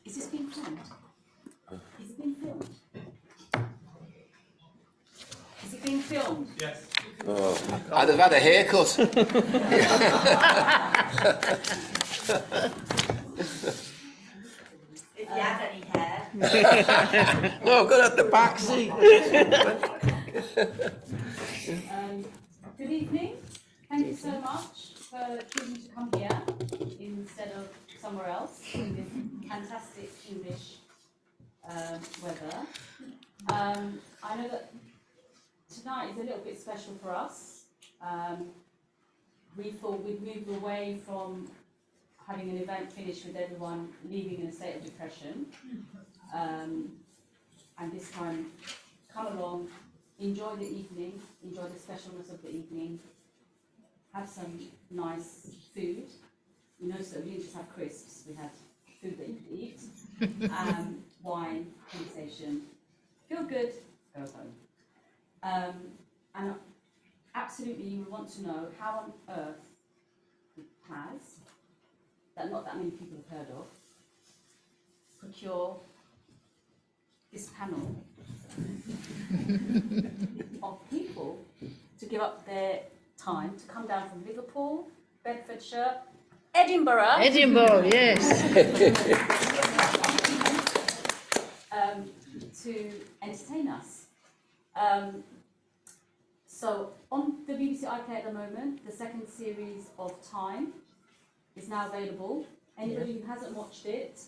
Is this being filmed? Is it being filmed? Is it being filmed? Yes. Oh, I'd have had a haircut. If you have any hair. No, I've got it at the back, see. Good evening. Thank you so much for choosing to come here instead of somewhere else in this fantastic English weather. I know that tonight is a little bit special for us. We thought we'd move away from having an event finished with everyone leaving in a state of depression. And this time, come along, enjoy the evening, enjoy the specialness of the evening, have some nice food. You notice that we didn't just have crisps, we had food that you could eat, wine, conversation, feel good, go home. And absolutely you will want to know how on earth the PAS, that not that many people have heard of, procure this panel of people to give up their time to come down from Liverpool, Bedfordshire, Edinburgh. Edinburgh, yes. To entertain us. So on the BBC iPlayer at the moment, the second series of Time is now available. Anybody who hasn't watched it,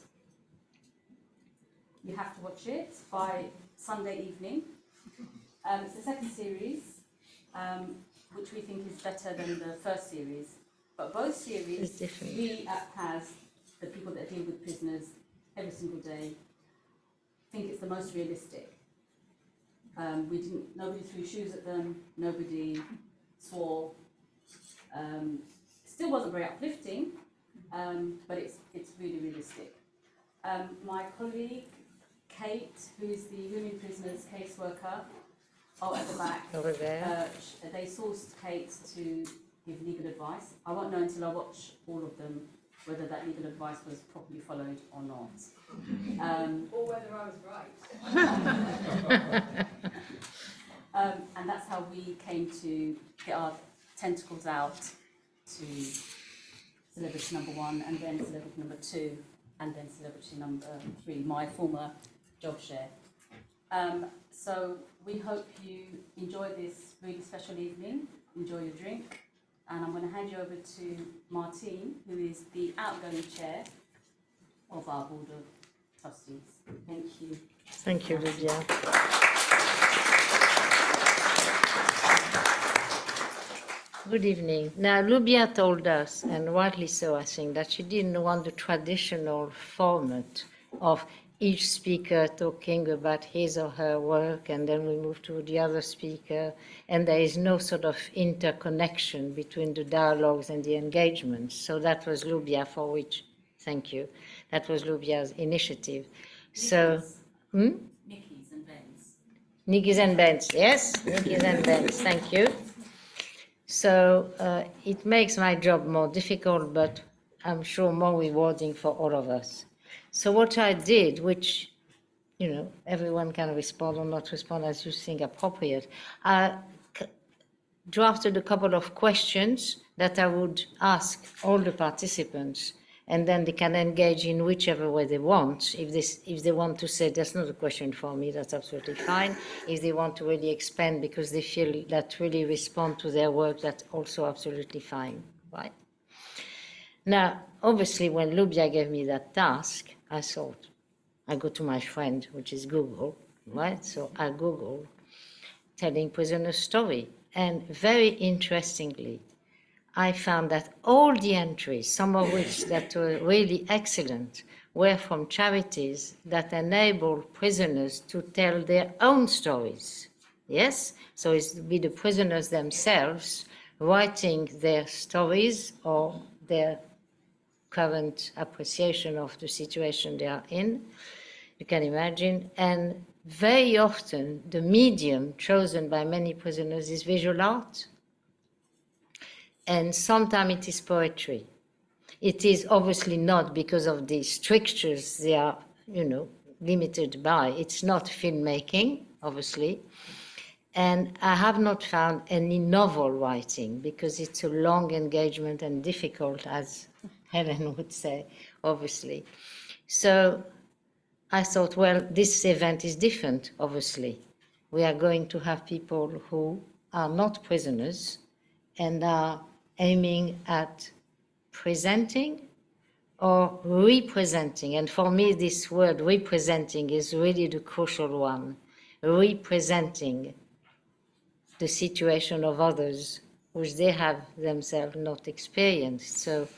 you have to watch it by Sunday evening. It's the second series, which we think is better than the first series. But both series, we at PAS, the people that deal with prisoners every single day, think it's the most realistic. Nobody threw shoes at them, nobody swore. Still wasn't very uplifting, but it's really realistic. My colleague, Kate, who is the women prisoners caseworker, at the back, Over there. they sourced Kate to give legal advice. I won't know until I watch all of them whether that legal advice was properly followed or not. Or whether I was right. And that's how we came to get our tentacles out to celebrity number 1, and then celebrity number 2, and then celebrity number 3, my former job share. So we hope you enjoy this really special evening, enjoy your drink, and I'm going to hand you over to Martine, who is the outgoing chair of our Board of Trustees. Thank you. Thank you, Lydia. Good evening. Now, Lubia told us, and rightly so, I think, that she didn't want the traditional format of each speaker talking about his or her work, and then we move to the other speaker, and there is no sort of interconnection between the dialogues and the engagements. So that was Lubia, for which, thank you, that was Lubia's initiative. So, Nicky's and Ben's. Nicky's and Ben's, yes, Nicky's and Ben's, thank you. So it makes my job more difficult, but I'm sure more rewarding for all of us. So what I did, which, you know, everyone can respond or not respond as you think appropriate, I drafted a couple of questions that I would ask all the participants, and then they can engage in whichever way they want. If they want to say, that's not a question for me, that's absolutely fine. If they want to really expand because they feel that really respond to their work, that's also absolutely fine, right? Now, obviously, when Lubia gave me that task, I thought, I go to my friend, which is Google, right? So I Googled telling prisoners' story. And very interestingly, I found that all the entries, some of which that were really excellent, were from charities that enable prisoners to tell their own stories. Yes? So it's be the prisoners themselves writing their stories or their current appreciation of the situation they are in, you can imagine. And very often the medium chosen by many prisoners is visual art, and sometimes it is poetry. It is obviously not because of the strictures they are, limited by. It's not filmmaking, obviously. And I have not found any novel writing because it's a long engagement and difficult, as Helen would say, obviously. So I thought, well, this event is different, obviously. We are going to have people who are not prisoners and are aiming at presenting or representing. And for me, this word representing is really the crucial one. Representing the situation of others which they have themselves not experienced. So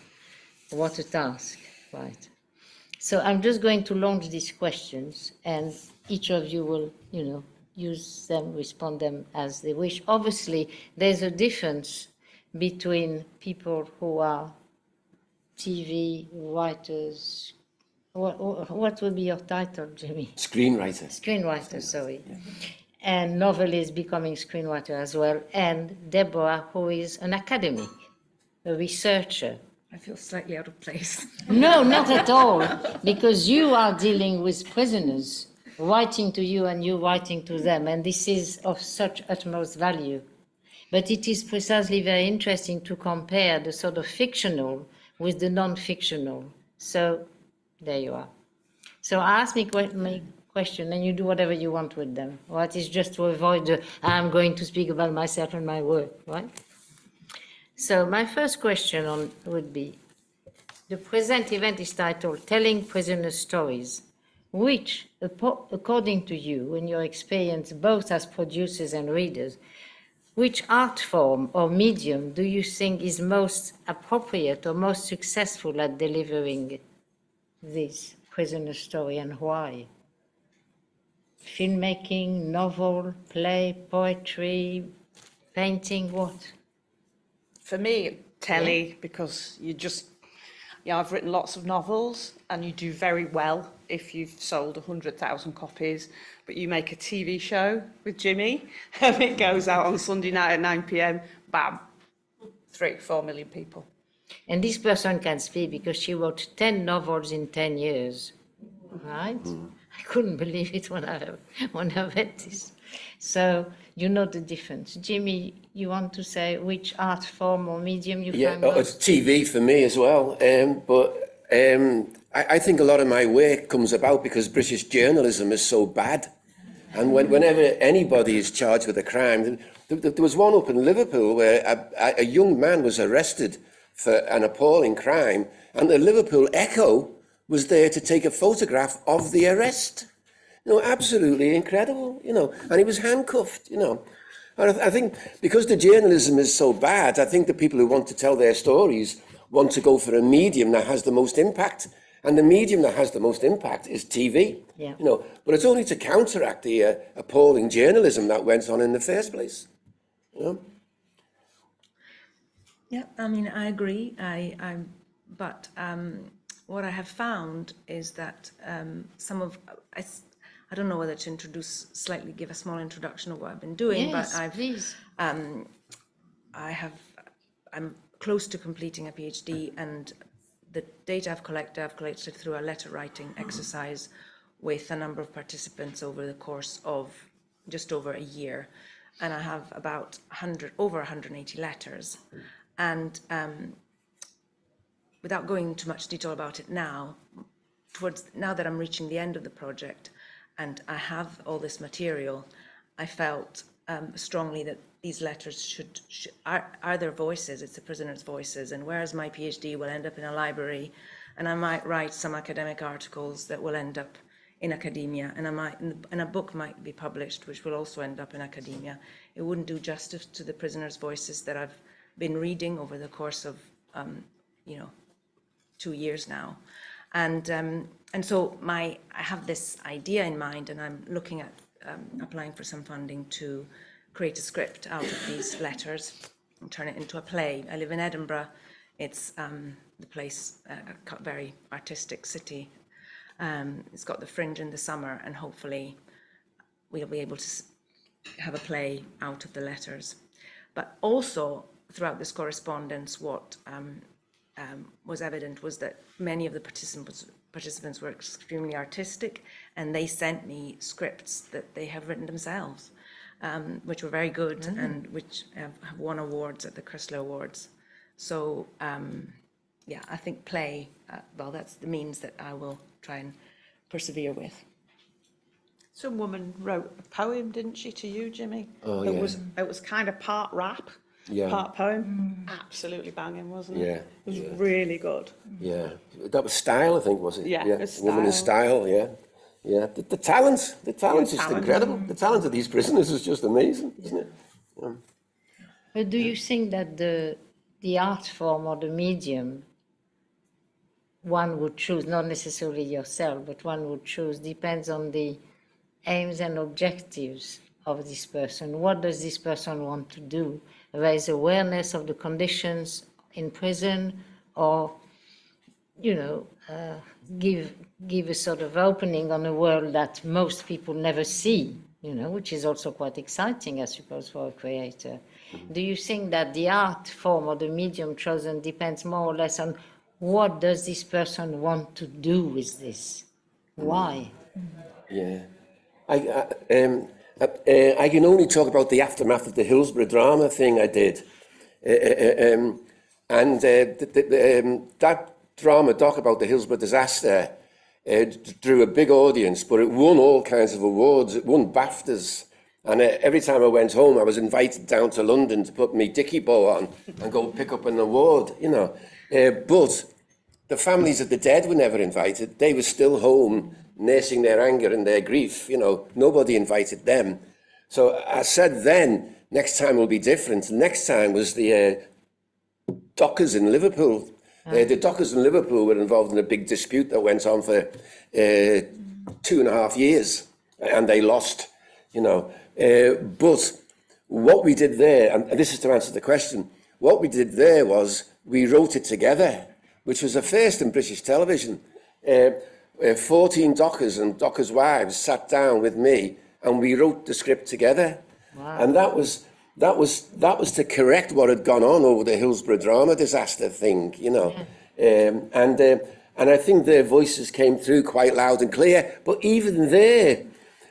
what a task, right? So I'm just going to launch these questions and each of you will, use them, respond them as they wish. Obviously, there's a difference between people who are TV writers. What would be your title, Jimmy? Screenwriter. Screenwriter, sorry. Yeah. And novelist becoming screenwriter as well. And Deborah, who is an academic, a researcher. I feel slightly out of place. No, not at all, because you are dealing with prisoners, writing to you and you writing to them, and this is of such utmost value. But it is precisely very interesting to compare the sort of fictional with the non-fictional. So there you are. So ask me my question and you do whatever you want with them. Right? It's just to avoid the, I'm going to speak about myself and my work, right? So my first question would be, the present event is titled Telling Prisoners Stories, which, according to you, in your experience, both as producers and readers, which art form or medium do you think is most appropriate or most successful at delivering this prisoner story, and why? Filmmaking, novel, play, poetry, painting, what? For me, telly, because I've written lots of novels and you do very well if you've sold 100,000 copies, but you make a TV show with Jimmy and it goes out on Sunday night at 9 p.m, bam, 3-4 million people. And this person can speak because she wrote 10 novels in 10 years, right? I couldn't believe it when I read this. So you know the difference. Jimmy, you want to say which art form or medium you find most? It's TV for me as well. I think a lot of my work comes about because British journalism is so bad. And whenever anybody is charged with a crime, there was one up in Liverpool where a young man was arrested for an appalling crime, and the Liverpool Echo was there to take a photograph of the arrest. Absolutely incredible, and he was handcuffed, And I think because the journalism is so bad, I think the people who want to tell their stories want to go for a medium that has the most impact. And the medium that has the most impact is TV, yeah. But it's only to counteract the appalling journalism that went on in the first place, Yeah, I mean, I agree. But what I have found is that I don't know whether to give a small introduction of what I've been doing, yes, but please. I'm close to completing a PhD, and the data I've collected through a letter writing exercise with a number of participants over the course of just over a year, and I have about over 180 letters. And without going into much detail about it now that I'm reaching the end of the project and I have all this material, I felt strongly that these letters are their voices, it's the prisoners' voices, and whereas my PhD will end up in a library and I might write some academic articles that will end up in academia, and a book might be published which will also end up in academia, it wouldn't do justice to the prisoners' voices that I've been reading over the course of 2 years now, and so I have this idea in mind, and I'm looking at applying for some funding to create a script out of these letters and turn it into a play. I live in Edinburgh. It's the place, a very artistic city. It's got the Fringe in the summer, and hopefully we'll be able to have a play out of the letters. But also, throughout this correspondence, what was evident was that many of the participants were extremely artistic, and they sent me scripts that they have written themselves, which were very good and which have won awards at the Chrysler Awards. So, yeah, I think play, well, that's the means that I will try and persevere with. Some woman wrote a poem, didn't she, to you, Jimmy? Oh, it yeah. was kind of part rap, Yeah. part poem. Absolutely banging, wasn't it? Yeah, It was yeah. really good. Yeah, that was Style, I think, was it? Yeah, it was Woman in Style, yeah. Yeah, the talent is just incredible. The talent of these prisoners is just amazing, isn't it? Yeah. But do you think that the art form or the medium one would choose, not necessarily yourself, but one would choose, depends on the aims and objectives of this person? What does this person want to do? Raise awareness of the conditions in prison, or, you know, give a sort of opening on a world that most people never see, you know, which is also quite exciting, I suppose, for a creator. Do you think that the art form or the medium chosen depends more or less on what does this person want to do with this? Why? Yeah. I can only talk about the aftermath of the Hillsborough drama thing I did. That drama doc about the Hillsborough disaster drew a big audience, but it won all kinds of awards. It won BAFTAs. And every time I went home, I was invited down to London to put my dicky bow on and go pick up an award, you know. But the families of the dead were never invited. They were still home nursing their anger and their grief, you know. Nobody invited them. So I said then, next time will be different. Next time was the dockers in Liverpool. The dockers in Liverpool were involved in a big dispute that went on for 2.5 years, and they lost, you know. But what we did there, and this is to answer the question, what we did there was we wrote it together, which was a first in British television. 14 dockers and dockers' wives sat down with me, and we wrote the script together. Wow. And that was to correct what had gone on over the Hillsborough drama disaster thing, you know. Yeah. And I think their voices came through quite loud and clear. But even there,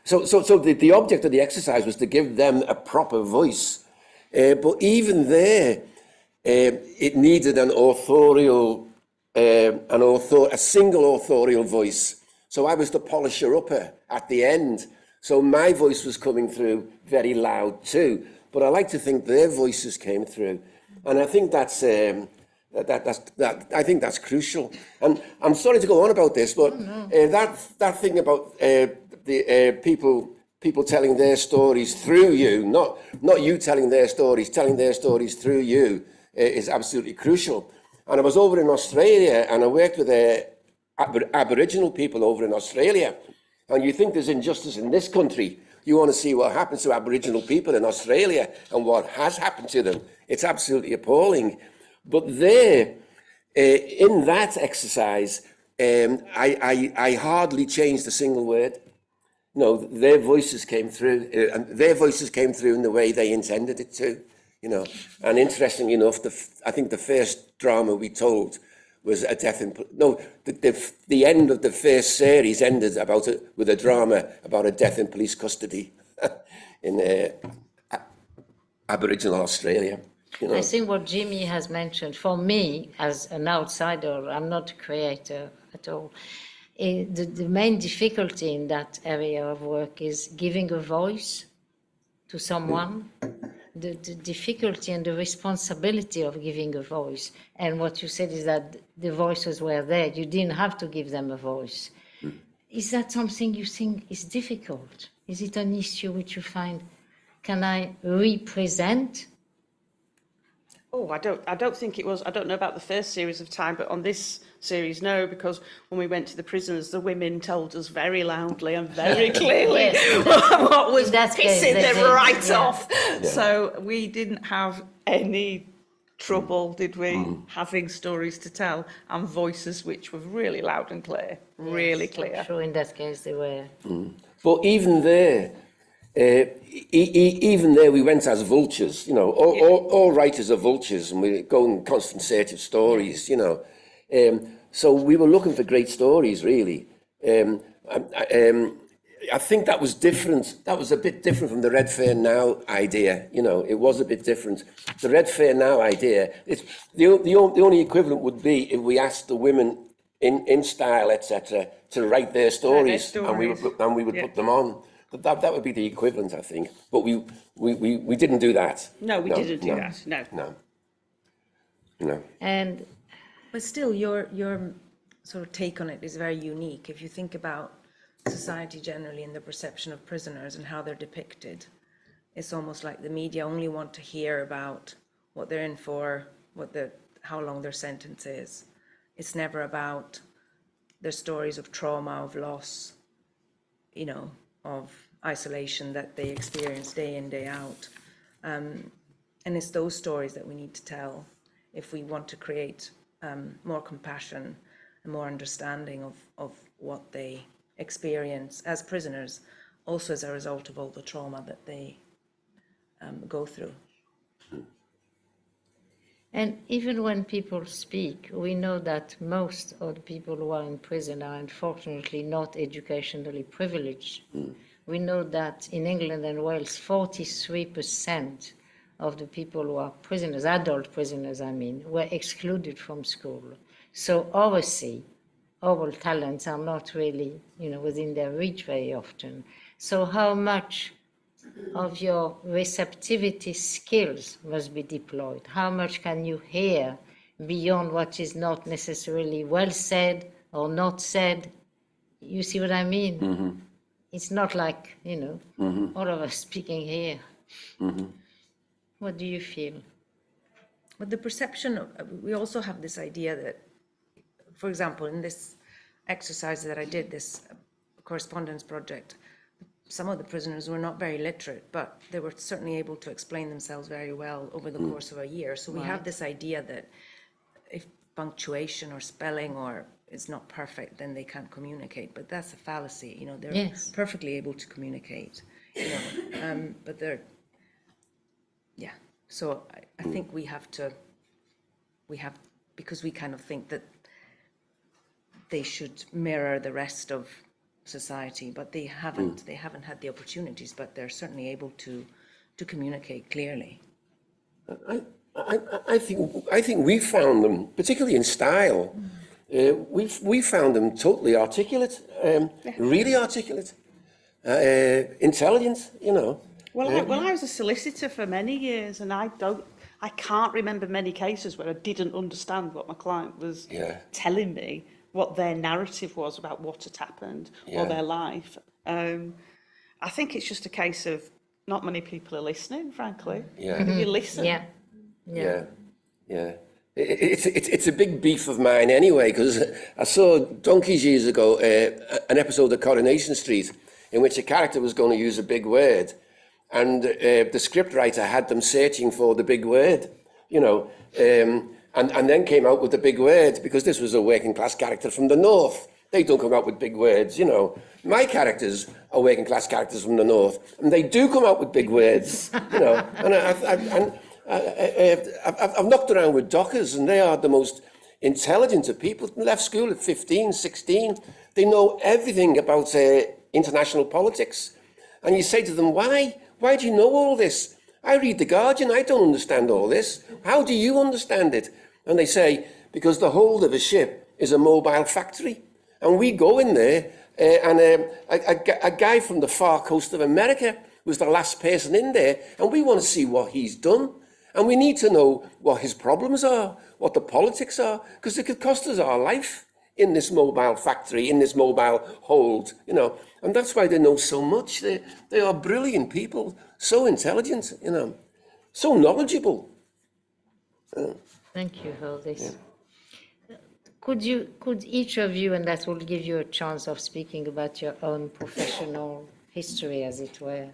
so the object of the exercise was to give them a proper voice. But even there, it needed a single authorial voice. So I was the polisher-upper at the end. So my voice was coming through very loud too. But I like to think their voices came through, and I think that's crucial. And I'm sorry to go on about this, but that thing about the people telling their stories through you, not you telling their stories through you, is absolutely crucial. And I was over in Australia, and I worked with Aboriginal people over in Australia. And you think there's injustice in this country. You want to see what happens to Aboriginal people in Australia and what has happened to them. It's absolutely appalling. But there, in that exercise, I hardly changed a single word. No, their voices came through, and their voices came through in the way they intended it to, you know. And interestingly enough, I think the first drama we told was a death in... No, the end of the first series ended with a drama about a death in police custody in Aboriginal Australia. You know. I think what Jimmy has mentioned, for me, as an outsider, I'm not a creator at all, the main difficulty in that area of work is giving a voice to someone, the difficulty and the responsibility of giving a voice. And what you said is that the voices were there. You didn't have to give them a voice. Is that something you think is difficult? Is it an issue which you find, can I represent? Oh, I don't think it was. I don't know about the first series of time, but on this series, no, because when we went to the prisons, the women told us very loudly and very clearly what was pissing them right off. Yeah. So we didn't have any trouble, did we, having stories to tell and voices which were really loud and clear, really clear. I'm sure in that case they were. But even there, even there we went as vultures, you know, all writers are vultures, and we go in constant search of stories, you know. So we were looking for great stories, really. I think that was different. That was a bit different from the Red Fair Now idea. You know, it was a bit different. The Red Fair Now idea, it's the only equivalent would be if we asked the women in style, etc., to write their stories, and we would put them on. But that would be the equivalent, I think. But we didn't do that. No, we didn't do that. No. And But still, your sort of take on it is very unique. If you think about society generally and the perception of prisoners and how they're depicted, it's almost like the media only want to hear about what they're in for, how long their sentence is. It's never about their stories of trauma, of loss, you know, of isolation that they experience day in, day out. And it's those stories that we need to tell if we want to create more compassion and more understanding of what they experience as prisoners, also as a result of all the trauma that they go through. And even when people speak, we know that most of the people who are in prison are unfortunately not educationally privileged. We know that in England and Wales, 43% of the people who are prisoners, adult prisoners I mean, were excluded from school. So obviously, our talents are not really, you know, within their reach very often. So how much of your receptivity skills must be deployed? How much can you hear beyond what is not necessarily well said or not said? You see what I mean? Mm-hmm. It's not like, you know, all of us speaking here. Mm-hmm. What do you feel? But the perception of, we also have this idea that, for example, in this exercise that I did, this correspondence project, some of the prisoners were not very literate, but they were certainly able to explain themselves very well over the course of a year. So we have this idea that if punctuation or spelling or is not perfect, then they can't communicate. But that's a fallacy. You know, they're perfectly able to communicate. You know, but they're, yeah. So I think we have, because we kind of think that they should mirror the rest of society, but they haven't had the opportunities, but they're certainly able to communicate clearly. I think we found them, particularly in style, we found them totally articulate, really articulate, intelligent, you know. Well, I was a solicitor for many years, and I can't remember many cases where I didn't understand what my client was telling me, what their narrative was about what had happened or their life. I think it's just a case of not many people are listening, frankly. Yeah. You listen. Yeah. It's a big beef of mine anyway, because I saw donkeys years ago an episode of Coronation Street in which a character was going to use a big word, and the scriptwriter had them searching for the big word, you know, and then came out with the big word, because this was a working class character from the north. They don't come out with big words, you know. My characters are working class characters from the north, and they do come out with big words, you know. And I've knocked around with dockers, and they are the most intelligent of people. Left school at 15, 16. They know everything about international politics. And you say to them, why? Why do you know all this? I read The Guardian, I don't understand all this. How do you understand it? And they say, because the hold of a ship is a mobile factory. And we go in there, and a guy from the far coast of America was the last person in there, and we want to see what he's done. And we need to know what his problems are, what the politics are, because it could cost us our life in this mobile factory, in this mobile hold, you know. And that's why they know so much. They are brilliant people, so intelligent, you know, so knowledgeable. Thank you for this. Could each of you, and that will give you a chance of speaking about your own professional history, as it were,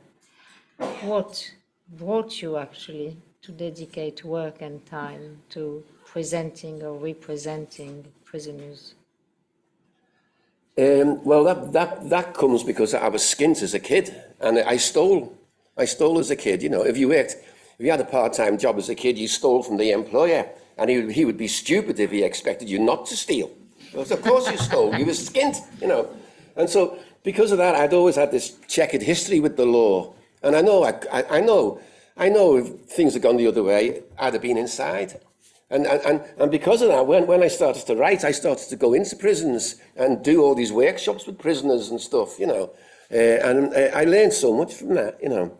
what brought you actually to dedicate work and time to presenting or representing prisoners? Well, that comes because I was skint as a kid, and I stole I stole as a kid. You know, if you had a part-time job as a kid, you stole from the employer, and he would be stupid if he expected you not to steal. Because of course you stole. You were skint, you know. And so because of that, I'd always had this checkered history with the law. And I know if things had gone the other way, I'd have been inside. And because of that, when I started to write, I started to go into prisons and do all these workshops with prisoners and stuff, you know. And I learned so much from that, you know.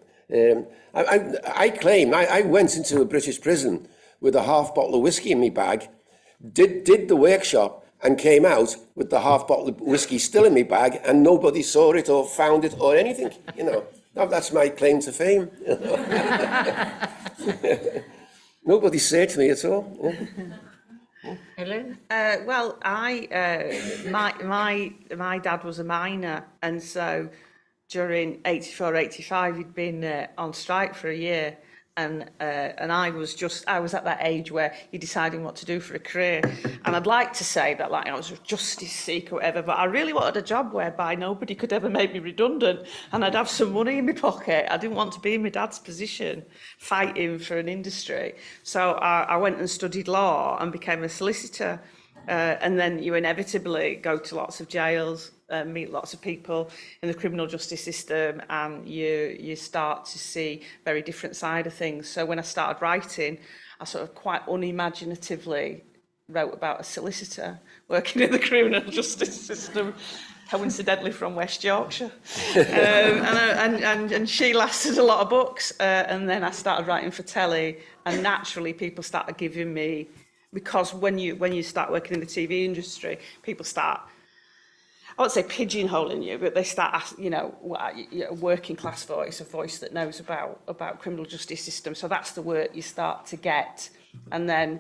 I claim I went into a British prison with a half bottle of whiskey in my bag, did the workshop, and came out with the half bottle of whiskey still in my bag, and nobody saw it or found it or anything, you know. That's my claim to fame. You know? Nobody said to me at all. Yeah. Helen? Well, my dad was a miner, and so during 84, 85, he'd been on strike for a year, and I was at that age where you're deciding what to do for a career, and I'd like to say that I was a justice seeker or whatever, but I really wanted a job whereby nobody could ever make me redundant, and I'd have some money in my pocket. I didn't want to be in my dad's position, fighting for an industry. So I went and studied law and became a solicitor, and then you inevitably go to lots of jails, meet lots of people in the criminal justice system, and you start to see very different side of things. So when I started writing, I sort of quite unimaginatively wrote about a solicitor working in the criminal justice system, coincidentally from West Yorkshire. And she lasted a lot of books, and then I started writing for telly, and naturally people started giving me, because when you start working in the TV industry, people start, I won't say pigeonholing you, but they start asking, you know, a working class voice, a voice that knows about criminal justice system. So that's the work you start to get. And then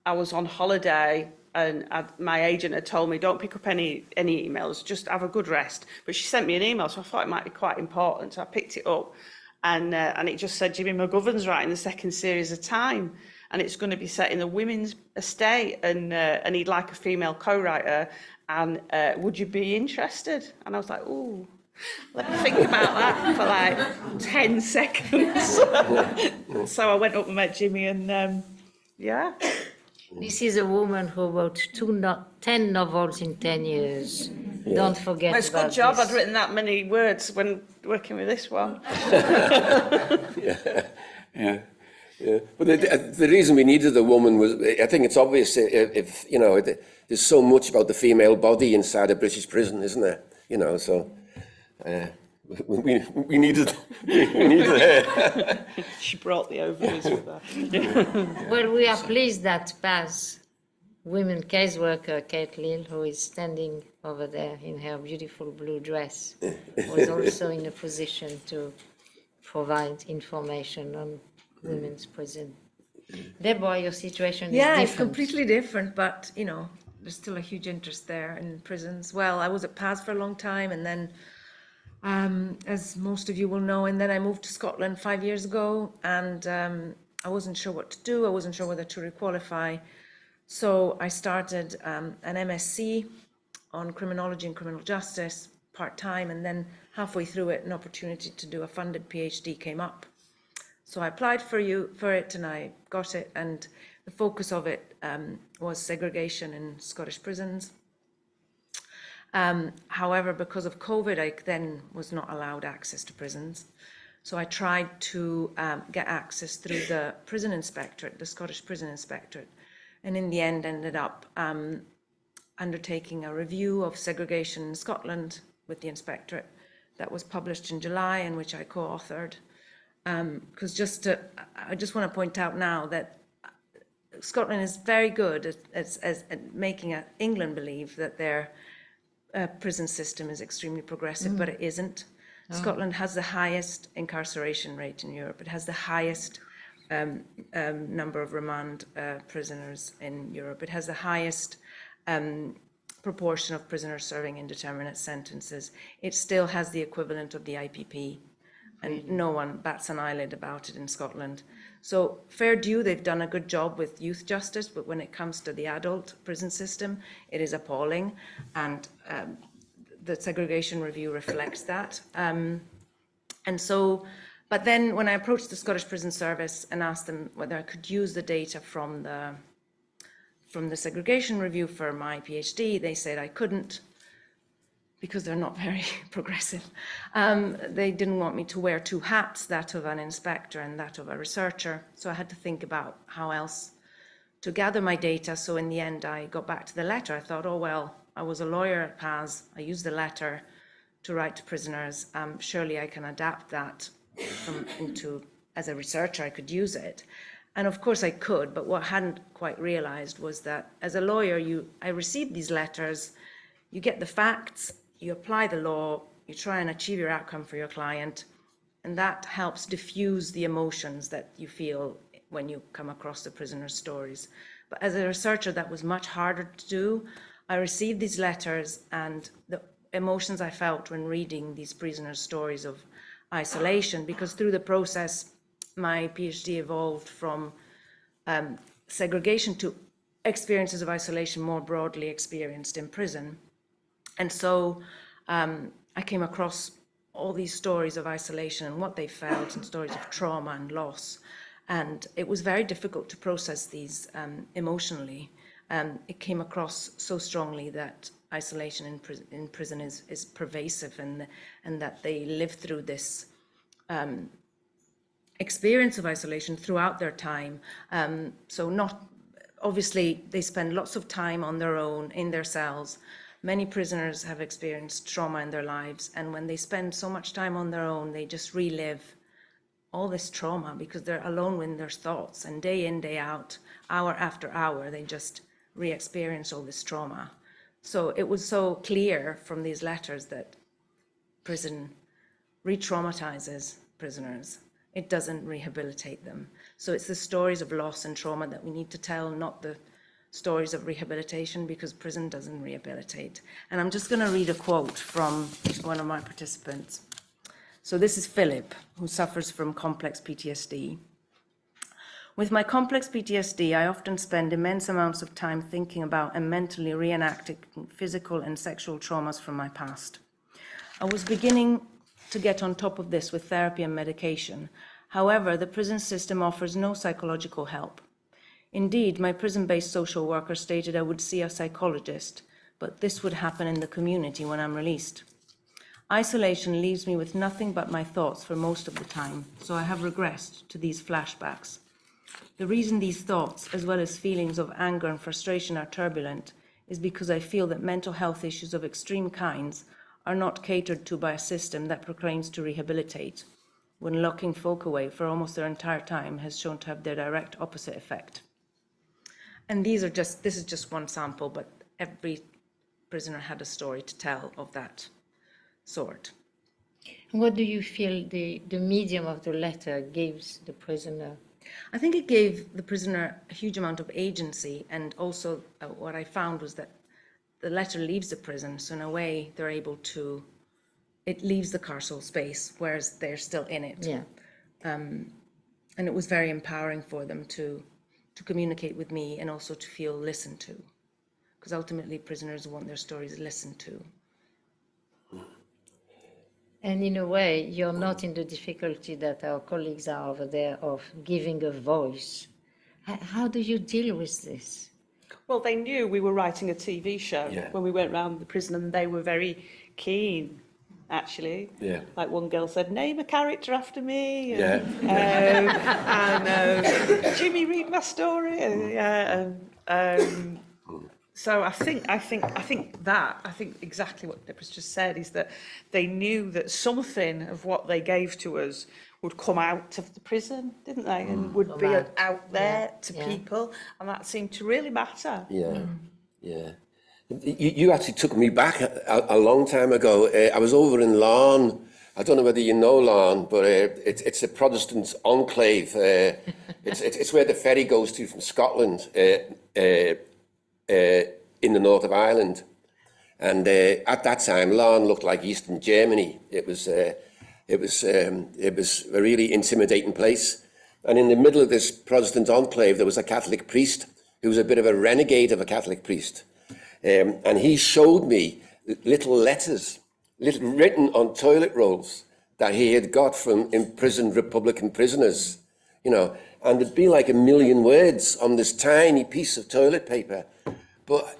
I was on holiday, and my agent had told me, don't pick up any emails, just have a good rest. But she sent me an email, so I thought it might be quite important. So I picked it up, and it just said, Jimmy McGovern's writing the second series of Time, and it's going to be set in the women's estate, and he'd like a female co-writer, and would you be interested? And I was like, ooh, let me think about that for like 10 seconds. So I went up and met Jimmy, and yeah. This is a woman who wrote 10 novels in 10 years. Yeah. Don't forget Well, it's a good job I'd written that many words when working with this one. Yeah. But the reason we needed a woman was, I think it's obvious, if you know, there's so much about the female body inside a British prison, isn't there? You know, so we needed her. She brought the ovaries with her. Well, we are pleased that Paz, women caseworker Kate Lill, who is standing over there in her beautiful blue dress, was also in a position to provide information on women's prison. Deborah, your situation is different. Yeah, it's completely different, but, you know, there's still a huge interest there in prisons. Well, I was at Paz for a long time, and then, as most of you will know, and then I moved to Scotland 5 years ago, and I wasn't sure what to do. I wasn't sure whether to requalify. So I started an MSc on criminology and criminal justice, part-time, and then halfway through it, an opportunity to do a funded PhD came up. So I applied for it, and I got it, and the focus of it was segregation in Scottish prisons. However, because of COVID, I then was not allowed access to prisons. So I tried to get access through the prison inspectorate, the Scottish Prison Inspectorate, and in the end ended up undertaking a review of segregation in Scotland with the inspectorate that was published in July, and which I co-authored. Because I just want to point out now that Scotland is very good at making England believe that their prison system is extremely progressive, but it isn't. Scotland has the highest incarceration rate in Europe. It has the highest number of remand prisoners in Europe. It has the highest proportion of prisoners serving indeterminate sentences. It still has the equivalent of the IPP. And no one bats an eyelid about it in Scotland. So fair due, they've done a good job with youth justice, but when it comes to the adult prison system, it is appalling. And the segregation review reflects that. And so But then when I approached the Scottish Prison Service and asked them whether I could use the data from the segregation review for my PhD, they said I couldn't because they're not very progressive. They didn't want me to wear two hats, that of an inspector and that of a researcher. So I had to think about how else to gather my data. So in the end, I got back to the letter. I thought, oh, well, I was a lawyer at PAS. I used the letter to write to prisoners. Surely I can adapt that as a researcher, I could use it. And of course I could, but what I hadn't quite realized was that as a lawyer, I received these letters, you get the facts, you apply the law, you try and achieve your outcome for your client, and that helps diffuse the emotions that you feel when you come across the prisoner's stories. But as a researcher, that was much harder to do. I received these letters, and the emotions I felt when reading these prisoners' stories of isolation, because through the process, my PhD evolved from segregation to experiences of isolation more broadly experienced in prison. And so I came across all these stories of isolation and what they felt, and stories of trauma and loss. And it was very difficult to process these emotionally. It came across so strongly that isolation in prison is pervasive, and that they live through this experience of isolation throughout their time. So not, obviously, they spend lots of time on their own in their cells. Many prisoners have experienced trauma in their lives, and when they spend so much time on their own, they just relive all this trauma because they're alone with their thoughts, and day in, day out, hour after hour, they just re-experience all this trauma. So it was so clear from these letters that prison re-traumatizes prisoners. It doesn't rehabilitate them. So it's the stories of loss and trauma that we need to tell, not the stories of rehabilitation, because prison doesn't rehabilitate. And I'm just going to read a quote from one of my participants. So this is Philip, who suffers from complex PTSD. With my complex PTSD, I often spend immense amounts of time thinking about and mentally reenacting physical and sexual traumas from my past. I was beginning to get on top of this with therapy and medication. However, the prison system offers no psychological help. Indeed, my prison-based social worker stated I would see a psychologist, but this would happen in the community when I'm released. Isolation leaves me with nothing but my thoughts for most of the time, so I have regressed to these flashbacks. The reason these thoughts, as well as feelings of anger and frustration, are turbulent is because I feel that mental health issues of extreme kinds are not catered to by a system that proclaims to rehabilitate, when locking folk away for almost their entire time has shown to have their direct opposite effect. And this is just one sample, but every prisoner had a story to tell of that sort. What do you feel the medium of the letter gives the prisoner? I think it gave the prisoner a huge amount of agency, and also what I found was that the letter leaves the prison, so in a way they're able to, it leaves the carceral space, whereas they're still in it. Yeah. And it was very empowering for them to communicate with me and also to feel listened to, because ultimately prisoners want their stories listened to. And in a way, you're not in the difficulty that our colleagues are over there of giving a voice. How do you deal with this? Well, they knew we were writing a TV show when we went round the prison, and they were very keen, actually. Yeah. Like one girl said, name a character after me. And Jimmy, read my story. So I think exactly what Deborah's just said is that they knew that something of what they gave to us would come out of the prison, didn't they? And would be out there to people, and that seemed to really matter. Yeah. You actually took me back a long time ago. I was over in Larne. I don't know whether you know Larne, but it's a Protestant enclave. It's where the ferry goes to from Scotland. In the north of Ireland, and at that time, Larne looked like Eastern Germany. It was a really intimidating place. And in the middle of this Protestant enclave, there was a Catholic priest who was a bit of a renegade of a Catholic priest, and he showed me little letters, written on toilet rolls, that he had got from imprisoned Republican prisoners, you know, and it'd be like 1,000,000 words on this tiny piece of toilet paper. But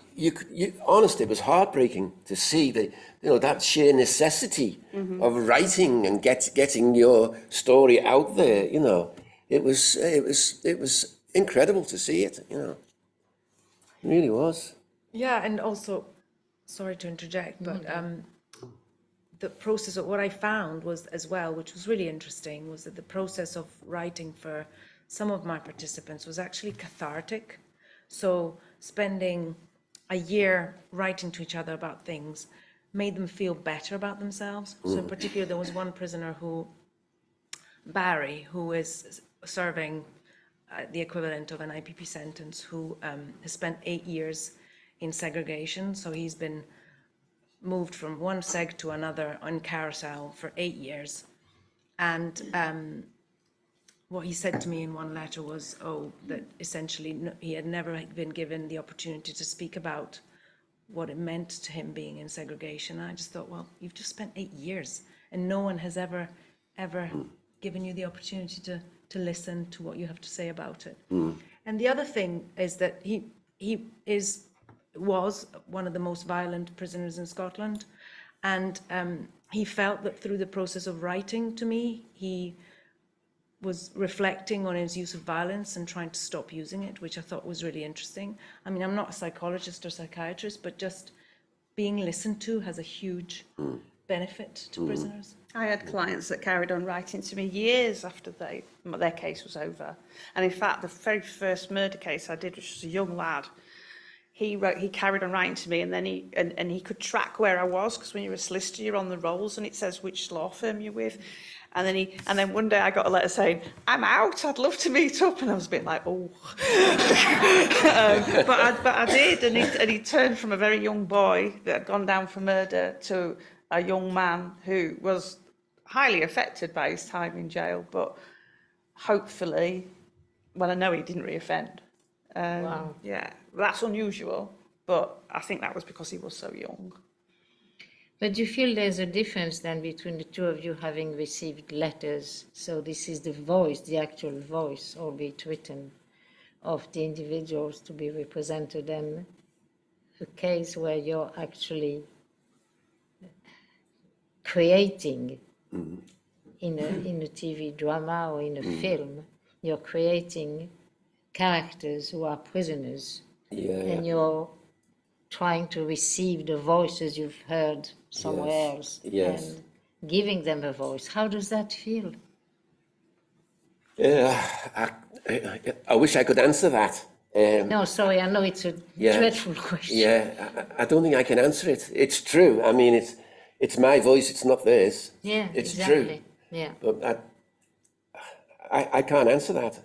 honestly, it was heartbreaking to see that sheer necessity of writing and getting your story out there. You know, it was incredible to see it. You know, it really was. Yeah, and also, sorry to interject, but the process of what I found was as well, which was really interesting, was that the process of writing for some of my participants was actually cathartic. So spending a year writing to each other about things made them feel better about themselves. So in particular, there was one prisoner Barry, who is serving the equivalent of an IPP sentence, who has spent 8 years in segregation. So he's been moved from one seg to another on carousel for 8 years. And what he said to me in one letter was, that essentially he had never been given the opportunity to speak about what it meant to him being in segregation. And I just thought, well, you've just spent 8 years and no one has ever given you the opportunity to listen to what you have to say about it. And the other thing is that he was one of the most violent prisoners in Scotland, and he felt that through the process of writing to me, he was reflecting on his use of violence and trying to stop using it, which I thought was really interesting. I mean, I'm not a psychologist or psychiatrist, but just being listened to has a huge benefit to prisoners. I had clients that carried on writing to me years after their case was over. And in fact, the very first murder case I did, which was a young lad, he carried on writing to me, and then he could track where I was, because when you're a solicitor, you're on the rolls and it says which law firm you're with. And then one day I got a letter saying, "I'm out, I'd love to meet up." And I was a bit like, oh. But I did, and he turned from a very young boy that had gone down for murder to a young man who was highly affected by his time in jail, but hopefully, well, I know he didn't reoffend. Wow. Yeah, that's unusual, but I think that was because he was so young. But do you feel there's a difference then between the two of you having received letters? So this is the voice, the actual voice, albeit written, of the individuals to be represented, and a case where you're actually creating in a TV drama or in a film, you're creating characters who are prisoners, and you're trying to receive the voices you've heard somewhere else and giving them a voice. How does that feel? I wish I could answer that. No, sorry, I know it's a dreadful question. Yeah, I don't think I can answer it. It's true. I mean, it's my voice, it's not theirs. Yeah, it's exactly. True. Yeah. But I can't answer that.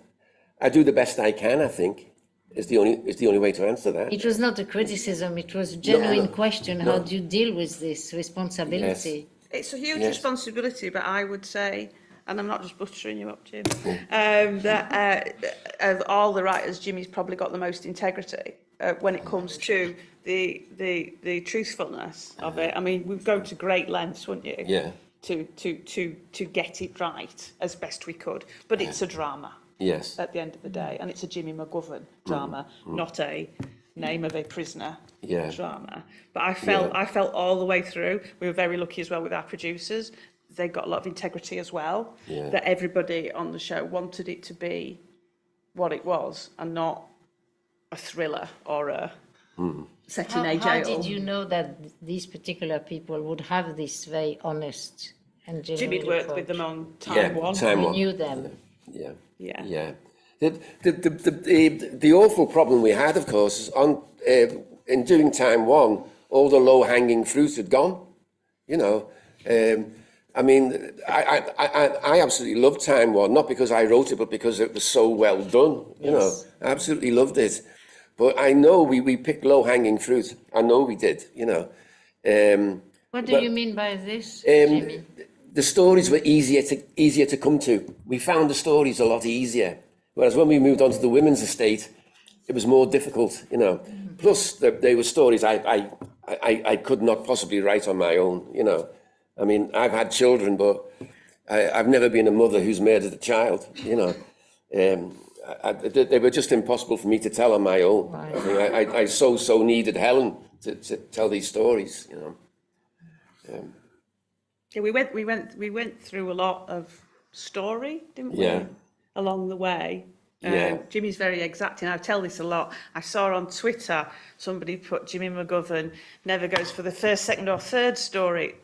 I do the best I can, I think, is the only way to answer that. It was not a criticism, it was a genuine question. How do you deal with this responsibility? Yes. It's a huge responsibility, but I would say, and I'm not just buttering you up, Jim, that of all the writers, Jimmy's probably got the most integrity when it comes to the truthfulness of it. I mean, we'd go to great lengths, wouldn't you? Yeah. To get it right as best we could, but it's a drama. Yes. At the end of the day, and it's a Jimmy McGovern drama, not a name of a prisoner drama. But I felt all the way through. We were very lucky as well with our producers. They got a lot of integrity as well. Yeah. That everybody on the show wanted it to be what it was, and not a thriller or a set in a jail. How did you know that these particular people would have this very honest and genuine Jimmy'd worked approach? with them on Time One. Time You One. knew them. Yeah. The awful problem we had, of course, is in doing Time One, all the low-hanging fruit had gone. You know, I mean, I absolutely loved Time One, not because I wrote it, but because it was so well done. You know, I absolutely loved it. But I know we picked low-hanging fruit. I know we did. You know. What do you mean by this, Jimmy? The stories were easier to come to. We found the stories a lot easier. Whereas when we moved on to the women's estate, it was more difficult, you know. Plus, they were stories I could not possibly write on my own, you know. I mean, I've had children, but I've never been a mother who's murdered a child, you know. They were just impossible for me to tell on my own. Right. I mean, I so needed Helen to tell these stories, you know. Yeah, we went through a lot of story, didn't we? Yeah. Along the way. Yeah. Jimmy's very exacting. I tell this a lot. I saw on Twitter somebody put Jimmy McGovern never goes for the first, second, or third story.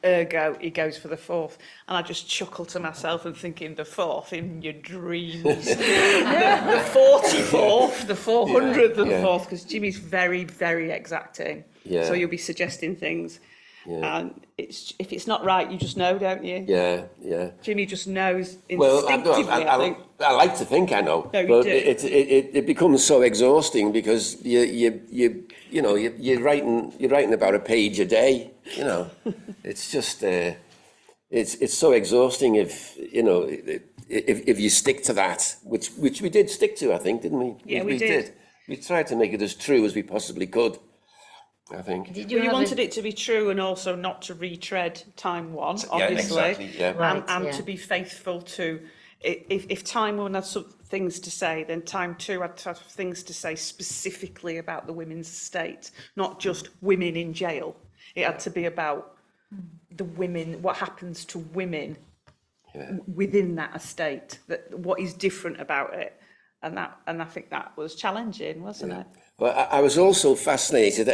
Ergo, he goes for the fourth. And I just chuckle to myself and thinking, the fourth in your dreams. the 44th, the 400th and Yeah. fourth, because Jimmy's very, very exacting. Yeah. So you'll be suggesting things. Yeah. And if it's not right, you just know, don't you? Yeah, yeah. Jimmy just knows Well, instinctively, I think. I like to think I know, No, you but do. it becomes so exhausting because you're writing about a page a day. You know, it's just it's so exhausting if you stick to that, which we did stick to, I think, didn't we? Yeah, we did. We tried to make it as true as we possibly could, I think. Did Well, you have wanted it to be true and also not to retread time one, obviously. Yeah, exactly. Yeah. Right, and yeah. to be faithful to, if time one had some things to say, then time two had to have things to say specifically about the women's estate, not just women in jail. It had to be about the women, what happens to women within that estate, that what is different about it. And I think that was challenging, wasn't it? Well, I was also fascinated.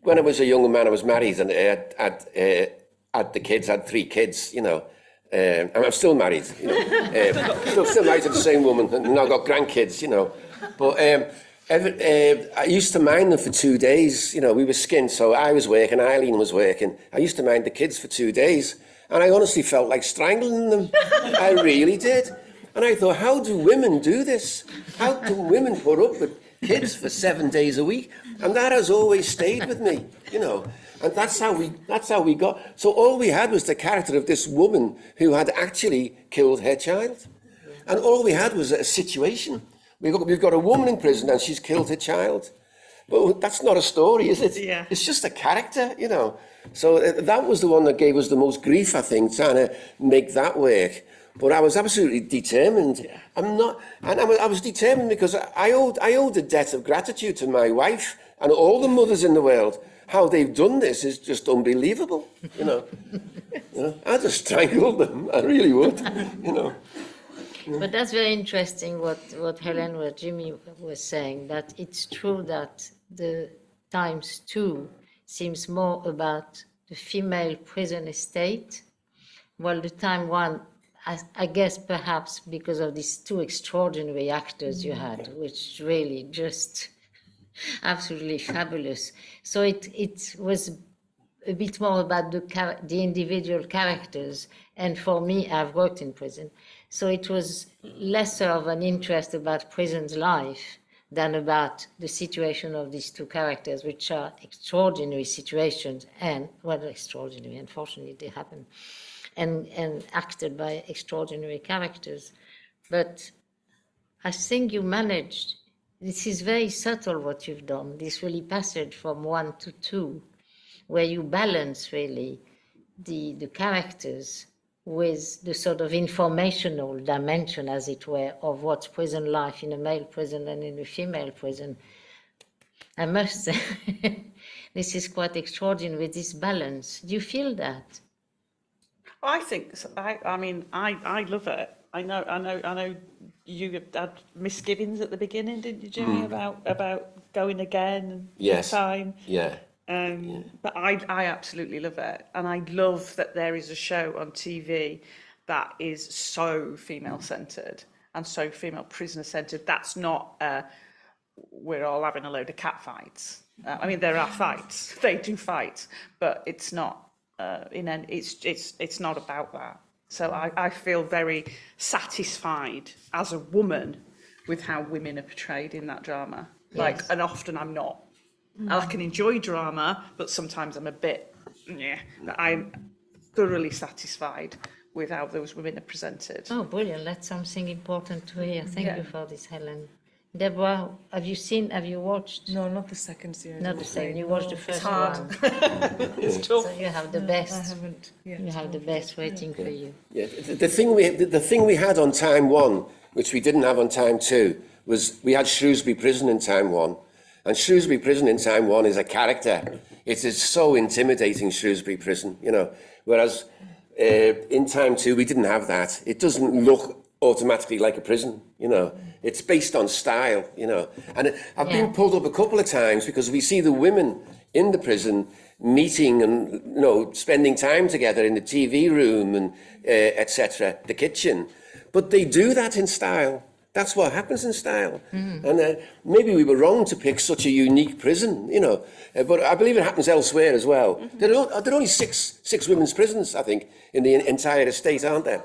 When I was a young man, I was married and had the kids, had 3 kids, you know. And I'm still married, you know. Still married to the same woman, and now got grandkids, you know. But I used to mind them for 2 days. You know, we were skint, so I was working, Eileen was working. I used to mind the kids for 2 days, and I honestly felt like strangling them. I really did. And I thought, how do women do this? How do women put up with kids for 7 days a week? And that has always stayed with me, you know. And that's how we got. So all we had was the character of this woman who had actually killed her child. And all we had was a situation. We've got a woman in prison and she's killed her child. But that's not a story, is it? Yeah. It's just a character, you know. So that was the one that gave us the most grief, I think, trying to make that work. But I was absolutely determined. Yeah. I was determined because I owed a debt of gratitude to my wife and all the mothers in the world. How they've done this is just unbelievable, you know. I'd have strangled them, I really would, you know. But that's very interesting what Helen or Jimmy was saying, that it's true that the times 2 seems more about the female prison estate, while the time 1, I guess perhaps because of these 2 extraordinary actors you had, which really just absolutely fabulous. So it was a bit more about the individual characters. And for me, I've worked in prison. So it was lesser of an interest about prison's life than about the situation of these 2 characters, which are extraordinary situations and, well, extraordinary, unfortunately, they happen, and acted by extraordinary characters. But I think you managed, this is very subtle what you've done, this really passage from 1 to 2, where you balance really the characters with the sort of informational dimension, as it were, of what's prison life in a male prison and in a female prison. I must say, this is quite extraordinary with this balance. Do you feel that? I think so. I love it. I know. You had misgivings at the beginning, didn't you, Jimmy, about going again and Yes. time. Yeah. But I absolutely love it, and I love that there is a show on TV that is so female centred and so female prisoner centred. That's not we're all having a load of cat fights. I mean, there are fights; they do fight, but it's not. It's not about that. So I feel very satisfied as a woman with how women are portrayed in that drama. Like, and often I'm not. I can enjoy drama, but sometimes I'm a bit, I'm thoroughly satisfied with how those women are presented. Oh, brilliant. That's something important to hear. Thank you for this, Helen. Deborah, have you watched? No, not the second series. Not I'm the second, afraid. you watched No, the first hard. one. It's tough. So you have the I best, haven't yet. you have the best waiting for you. Yeah, the thing we had on time one, which we didn't have on time two, was we had Shrewsbury Prison in time one. And Shrewsbury Prison in time one is a character. It is so intimidating, Shrewsbury Prison, you know. Whereas in time two, we didn't have that. It doesn't look automatically like a prison, you know. It's based on style, you know. And I've been pulled up a couple of times because we see the women in the prison meeting and, you know, spending time together in the TV room and etc., the kitchen. But they do that in style. That's what happens in style. And maybe we were wrong to pick such a unique prison, you know. But I believe it happens elsewhere as well. There are only six women's prisons, I think, in the entire estate, aren't there?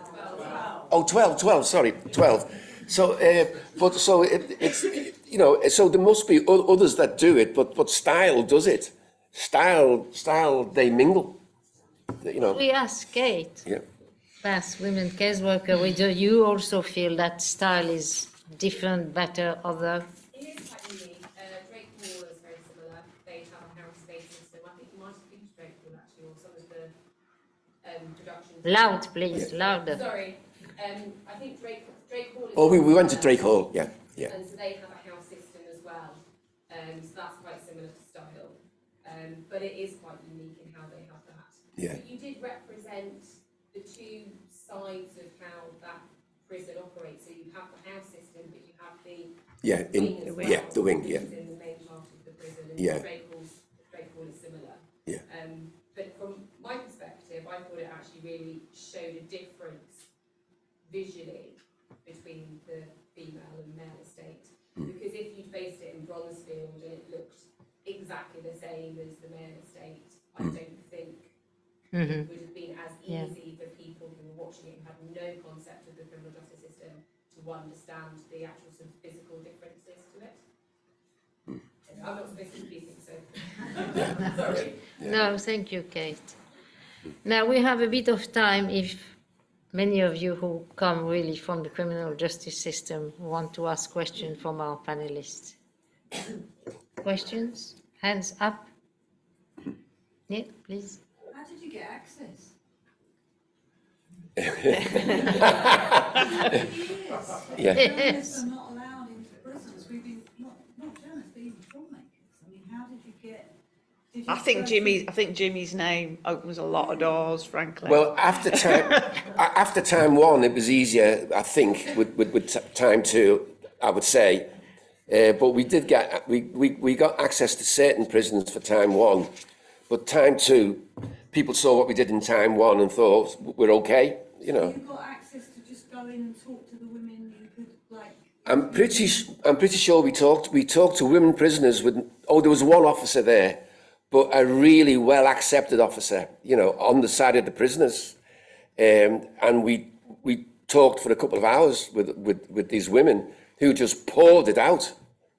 12, sorry, 12. So, it's, you know, so there must be others that do it, but style does it. Style, they mingle, you know. We asked Kate, Yeah. past women caseworker, whether you also feel that style is different, better, other? It is quite unique. Drake Hall is very similar. They have a house-based system. I think you might have been to Drake Hall actually, or some of the productions. Loud, please, louder. Sorry. I think Drake Hall is... Oh, we went to Drake Hall, yeah. And so they have a house system as well. So that's quite similar to style. But it is quite unique in how they have that. Yeah. But you did represent the two sides of how that prison operates. So you have the house system, but you have the wing as well, the wing, which yeah. is in the main part of the prison. And Yeah. Drake Hall is similar. Yeah. But from my perspective, I thought it actually really showed a difference visually between the female and male estate. Because if you'd based it in Bronzefield and it looked exactly the same as the male estate, I don't think it would have been as easy for people who were watching it who had no concept of the criminal justice system to understand the actual sort of physical differences to it. I'm not supposed to be speaking, so sorry. No, thank you, Kate. Now we have a bit of time if many of you who come really from the criminal justice system want to ask questions from our panelists. Questions? Hands up. Yeah, please. How did you get access? Yeah. Journalists are not allowed into prisons. We've been, not journalists, but even filmmakers. I mean, how did you get? Did you I think go Jimmy's name opens a lot of doors, frankly. Well, after time one, it was easier, I think, with time two, I would say. But we did get we got access to certain prisons for time one, but time two, people saw what we did in time one and thought we're okay, you know. You got access to just go in and talk to the women. You could like. I'm pretty sure we talked to women prisoners with. Oh, there was one officer there, but a really well accepted officer, you know, on the side of the prisoners, and we talked for a couple of hours with these women who just poured it out,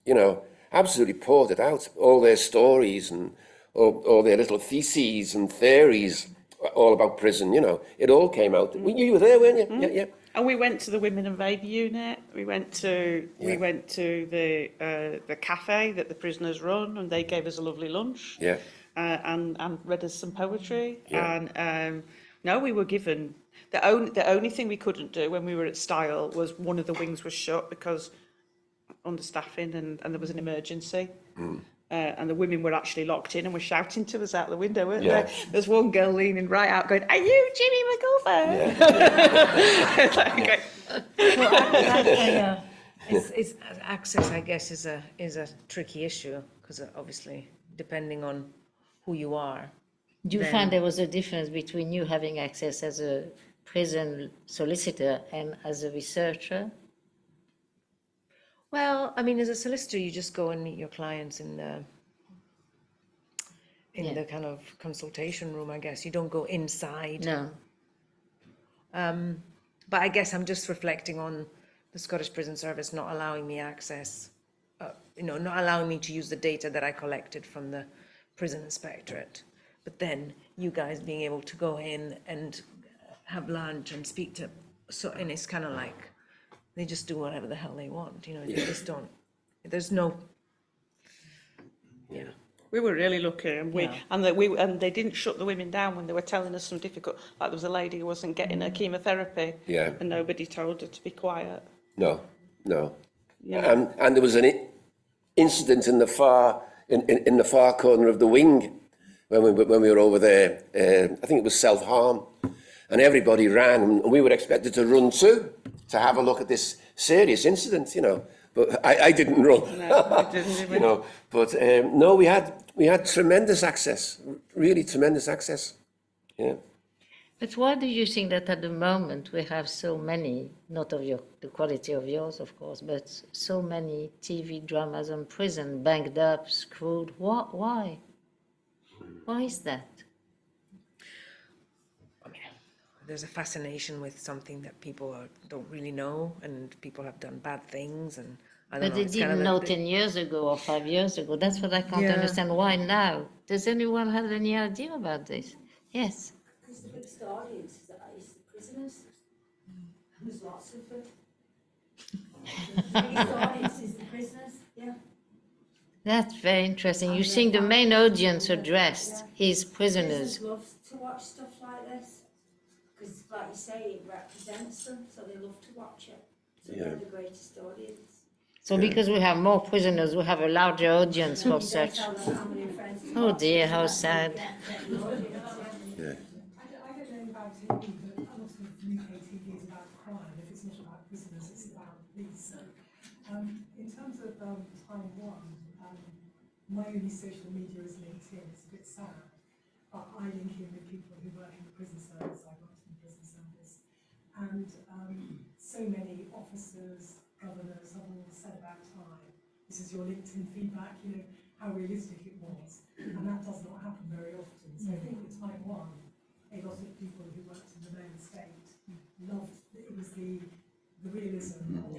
you know, absolutely poured it out, all their stories and all their little theses and theories, all about prison, you know, it all came out. You were there, weren't you? Yeah. And we went to the women and baby unit. We went to the cafe that the prisoners run, and they gave us a lovely lunch. Yeah. And read us some poetry. Yeah. And no, we were given the only thing we couldn't do when we were at Style was one of the wings was shut because understaffing and there was an emergency. And the women were actually locked in and were shouting to us out the window, weren't Yeah. they? There's one girl leaning right out going, "Are you Jimmy McGovern?" Yeah. It's access, I guess, is a tricky issue because obviously, depending on who you are. Do you find there was a difference between you having access as a prison solicitor and as a researcher? Well, I mean, as a solicitor, you just go and meet your clients in the the kind of consultation room, I guess. You don't go inside. No. But I guess I'm just reflecting on the Scottish Prison Service not allowing me access, not allowing me to use the data that I collected from the prison inspectorate. But then you guys being able to go in and have lunch and speak to, and it's kind of like, they just do whatever the hell they want, you know, they just don't There's no, yeah. We were really lucky, and they didn't shut the women down when they were telling us some difficult. Like there was a lady who wasn't getting her chemotherapy, and nobody told her to be quiet. No. You know? And there was an incident in the far corner of the wing when we were over there. I think it was self-harm, and everybody ran, and we were expected to run too, to have a look at this serious incident, you know. But I didn't run. No, I didn't. You know. But no, we had tremendous access, really tremendous access. Yeah. But why do you think that at the moment we have so many, not of the quality of yours, of course, but so many TV dramas on prison, banged up, screwed? Why? Why is that? I mean, there's a fascination with something that people don't really know, and people have done bad things, and I don't But know. they it's kind didn't of know 10 years ago or 5 years ago. That's what I can't understand. Why now? Does anyone have any idea about this? Yes. Because the biggest audience is the prisoners. And there's lots of them. The biggest audience is the prisoners, yeah. That's very interesting. You think the main audience addressed is prisoners. Prisoners love to watch stuff like this. Because, like you say, it represents them, so they love to watch it. So they're the greatest audience. So because we have more prisoners, we have a larger audience for such. Oh dear, how sad. Yeah. I don't know about TV, but a lot of UK TV is about crime. If it's not about prisoners, it's about police. So, in terms of Time One, my only social media is LinkedIn. It's a bit sad, but I link in with people who work in the prison service. I worked in the prison service, and so many officers, governors have all said about Time. This is your LinkedIn feedback. You know how realistic it was, and that does not happen very often. So I think with Time One, a lot of people who worked in the main state loved it was the realism of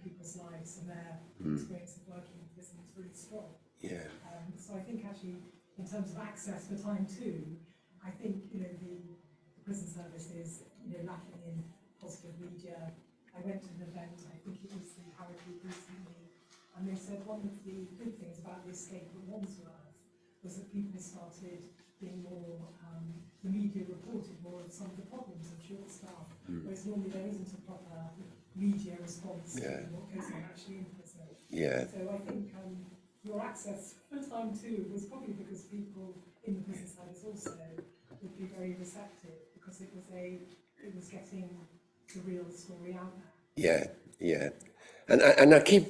people's lives and their experience of working in prison is really strong. Yeah. So I think actually, in terms of access for Time 2, I think the prison service is lacking in positive media. I went to an event, I think it was the Harrogate recently, and they said one of the good things about the escape at Wandsworth was that people started being more, the media reported more of some of the problems of short staff, whereas normally there isn't a proper media response to what goes on actually in prison. Yeah. So I think your access for Time 2 was probably because people in the prison service also would be very receptive, because it was getting the real story out there. Yeah. And I keep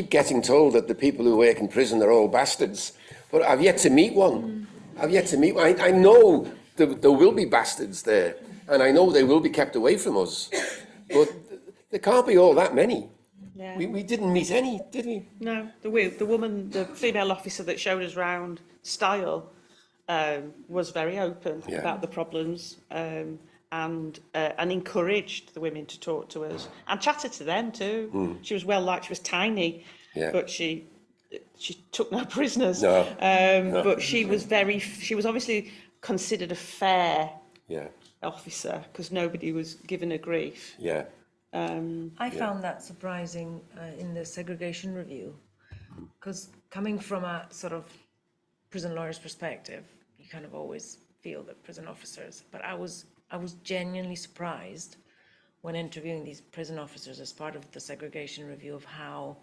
getting told that the people who work in prison are all bastards, but I've yet to meet one. I know there will be bastards there, and I know they will be kept away from us, but there can't be all that many. Yeah. We didn't meet any, did we? No, the female officer that showed us round, Style, was very open about the problems, and encouraged the women to talk to us and chatted to them too. She was well liked. She was tiny, but she took no prisoners. But she was obviously considered a fair officer, because nobody was given her grief. I found that surprising in the segregation review, because coming from a sort of prison lawyer's perspective, you kind of always feel that prison officers, but I was genuinely surprised when interviewing these prison officers as part of the segregation review of how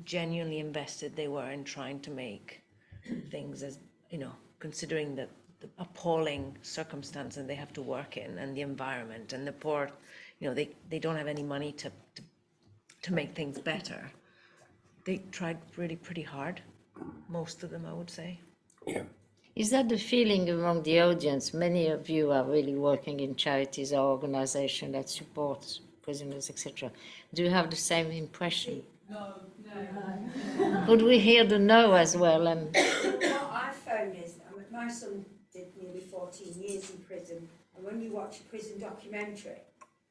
genuinely invested they were in trying to make things, as considering the appalling circumstance that they have to work in, and the environment, and the poor, they don't have any money to make things better. They tried really pretty hard, most of them, I would say. Yeah. Is that the feeling among the audience? Many of you are really working in charities or organizations that support prisoners, etc. Do you have the same impression? No. Could we hear the no as well? And What I found is, my son did nearly 14 years in prison, and when you watch a prison documentary,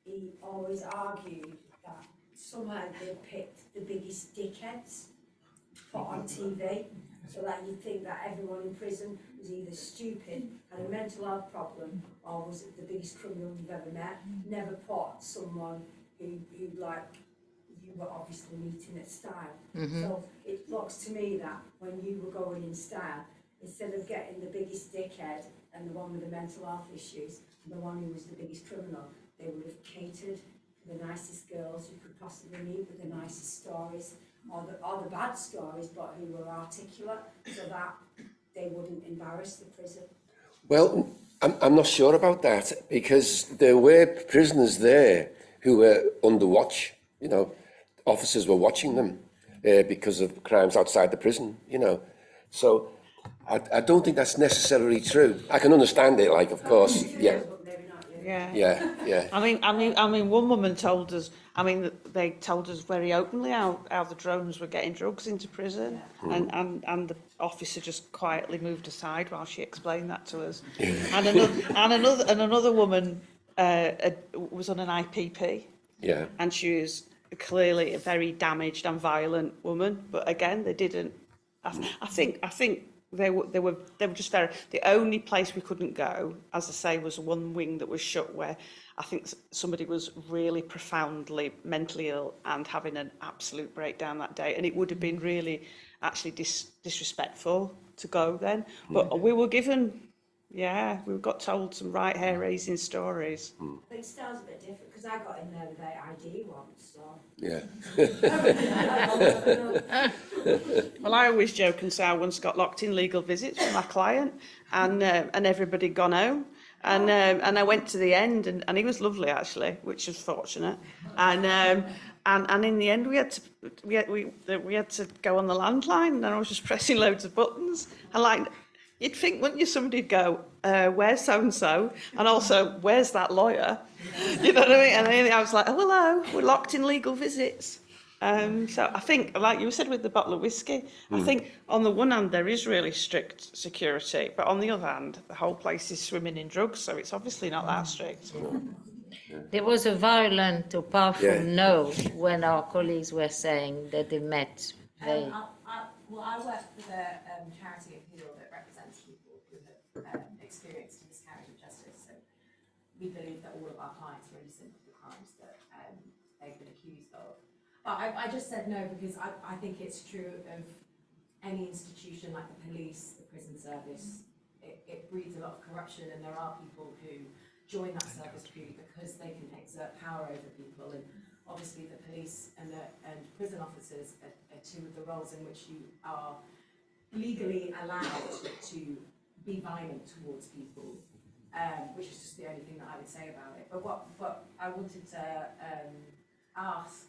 he always argued that somehow they picked the biggest dickheads to put on TV, so that you'd think that everyone in prison was either stupid, had a mental health problem, or was the biggest criminal you've ever met. Never put someone who like you were obviously meeting at style. So it looks to me that when you were going in style, instead of getting the biggest dickhead and the one with the mental health issues and the one who was the biggest criminal, they would have catered for the nicest girls you could possibly meet with the nicest stories, or the bad stories, but who were articulate, so that they wouldn't embarrass the prison. Well, I'm not sure about that, because there were prisoners there who were under watch. You know, officers were watching them because of crimes outside the prison. You know, so I don't think that's necessarily true. I can understand it, like, of course, yeah. Yeah. I mean, one woman told us. I mean, they told us very openly how the drones were getting drugs into prison, and the officer just quietly moved aside while she explained that to us. And another woman was on an IPP. Yeah. And she was clearly a very damaged and violent woman. But again, they didn't. I think they were just very. The only place we couldn't go, as I say, was one wing that was shut, where I think somebody was really profoundly mentally ill and having an absolute breakdown that day, and it would have been really actually disrespectful to go then. But we were given. Yeah, we got told some right hair-raising stories. I think style's a bit different, because I got in there without ID once, so... Yeah. Well, I always joke and say I once got locked in legal visits with my client, and everybody had gone home. And I went to the end, and he was lovely, actually, which was fortunate. And in the end, we had to go on the landline, and I was just pressing loads of buttons. And like, you'd think, wouldn't you, somebody'd go, where's so-and-so? And also, where's that lawyer? You know what I mean? And then I was like, oh, hello, we're locked in legal visits. So I think, like you said with the bottle of whiskey, I think on the one hand, there is really strict security, but on the other hand, the whole place is swimming in drugs, so it's obviously not that strict. There was a violent or powerful no when our colleagues were saying that they met. Well, I work for the charity Appeal that represents people who have experienced miscarriage of justice. So we believe that all of our clients are innocent of the crimes that they've been accused of. But I just said no because I think it's true of any institution like the police, the prison service. It breeds a lot of corruption, and there are people who join that service purely because they can exert power over people. And obviously the police and prison officers are two of the roles in which you are legally allowed to be violent towards people, which is just the only thing that I would say about it. But what I wanted to ask,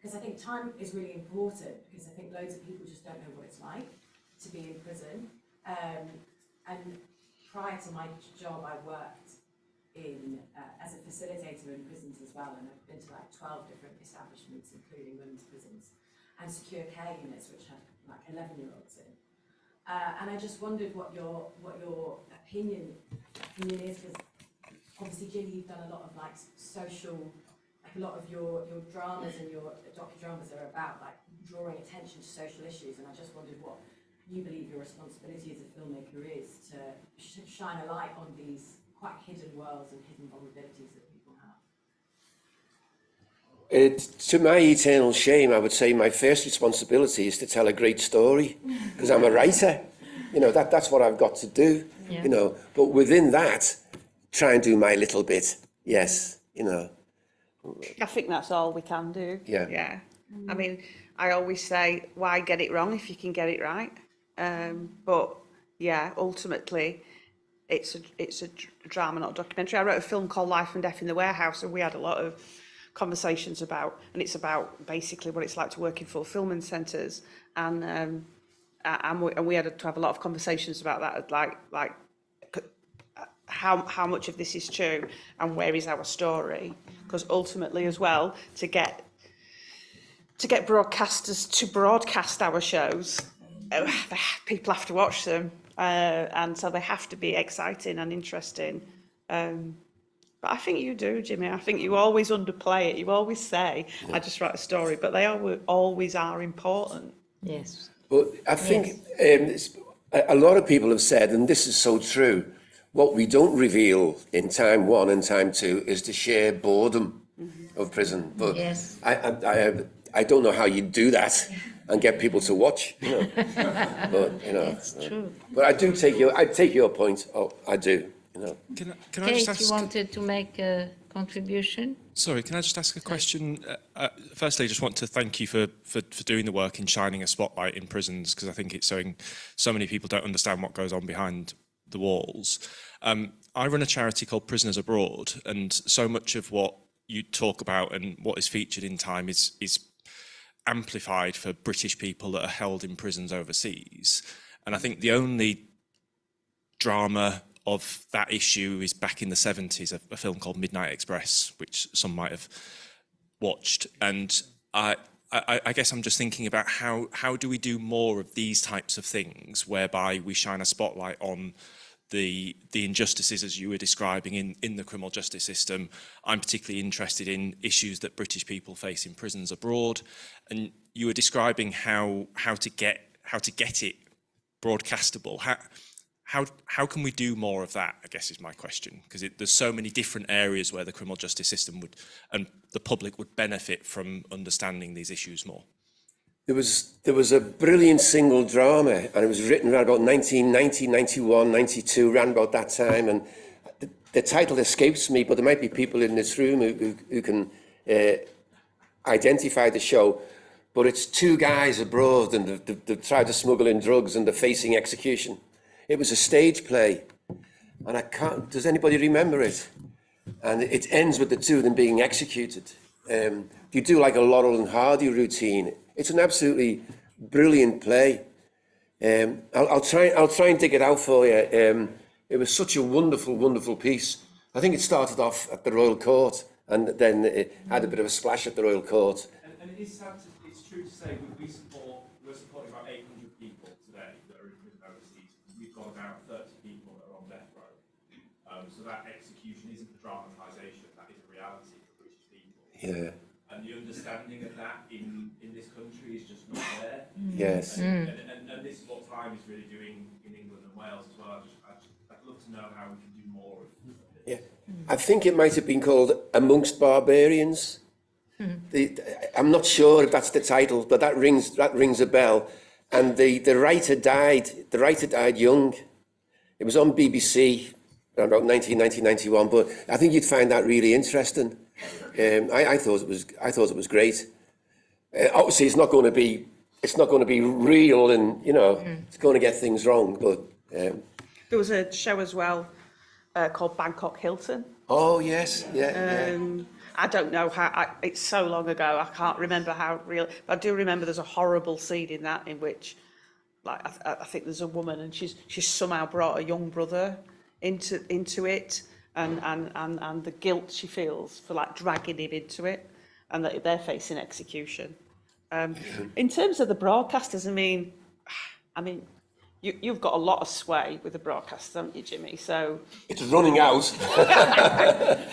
because I think time is really important, because I think loads of people just don't know what it's like to be in prison. And prior to my job, I worked as a facilitator in prisons as well, and I've been to like 12 different establishments, including women's prisons and secure care units, which have like 11-year-olds in. And I just wondered what your opinion is, because obviously, Ginny, you've done a lot of like social, like a lot of your dramas and your docudramas are about like drawing attention to social issues, and I just wondered what you believe your responsibility as a filmmaker is to shine a light on these quite hidden worlds and hidden vulnerabilities that people have. To my eternal shame, I would say my first responsibility is to tell a great story, because I'm a writer. You know, that's what I've got to do, you know. But within that, try and do my little bit, yes, you know. I think that's all we can do. Yeah. I mean, I always say, why get it wrong if you can get it right? But yeah, ultimately, it's a drama, not a documentary. I wrote a film called Life and Death in the Warehouse, and we had a lot of conversations about, and it's about basically what it's like to work in fulfillment centres, and we had to have a lot of conversations about that, like how much of this is true and where is our story, because ultimately as well, to get broadcasters to broadcast our shows, people have to watch them, and so they have to be exciting and interesting. But I think you do, Jimmy. I think you always underplay it. You always say, I just write a story, but they always are important. Yes. But I think a lot of people have said, and this is so true, what we don't reveal in time one and time two is the sheer boredom of prison. But Yes. I don't know how you do that and get people to watch, you know. But, you know. It's true. But I take your point. Oh, I do, you know. Can I Kate, just you ask? wanted to make a contribution? Sorry, can I just ask a question? Firstly, I just want to thank you for doing the work in shining a spotlight in prisons, because I think it's showing so many people don't understand what goes on behind the walls. I run a charity called Prisoners Abroad, and so much of what you talk about and what is featured in Time is amplified for British people that are held in prisons overseas. And I think the only drama of that issue is back in the 70s, a film called Midnight Express, which some might have watched. And I guess I'm just thinking about how do we do more of these types of things, whereby we shine a spotlight on the injustices as you were describing in the criminal justice system. I'm particularly interested in issues that British people face in prisons abroad, and you were describing how to get it broadcastable. How can we do more of that, I guess, is my question, because there's so many different areas where the criminal justice system and the public would benefit from understanding these issues more. There was a brilliant single drama, and it was written around about 1990, 91, 92, around about that time. And the title escapes me, but there might be people in this room who can identify the show. But it's two guys abroad, and they've tried to smuggle in drugs, and they're facing execution. It was a stage play, and I can't. Does anybody remember it? And it ends with the two of them being executed. You do like a Laurel and Hardy routine. It's an absolutely brilliant play. I'll try and dig it out for you. It was such a wonderful, wonderful piece. I think it started off at the Royal Court, and then it had a bit of a splash at the Royal Court. And it is sad. It's true to say we're supporting about 800 people today that are in prison overseas. We've got about 30 people that are on death row. So that execution isn't a dramatisation. That is a reality for British people. Yeah. And the understanding of that in this country is just not there. Yes. And this is what Time is really doing in England and Wales as well. I'd love to know how we can do more of it. Yeah. I think it might have been called Amongst Barbarians. I'm not sure if that's the title, but that rings a bell. And the writer died. The writer died young. It was on BBC around about 1991. But I think you'd find that really interesting. I thought it was great. Obviously, it's not going to be real, and it's going to get things wrong. But There was a show as well called Bangkok Hilton. Oh yes, yeah. I don't know how. It's so long ago. I can't remember how real. But I do remember there's a horrible scene in that in which, like, I think there's a woman and she's somehow brought a young brother into it. And the guilt she feels for like dragging him into it, and that they're facing execution. In terms of the broadcasters, I mean, you've got a lot of sway with the broadcasters, haven't you, Jimmy? So it's running out.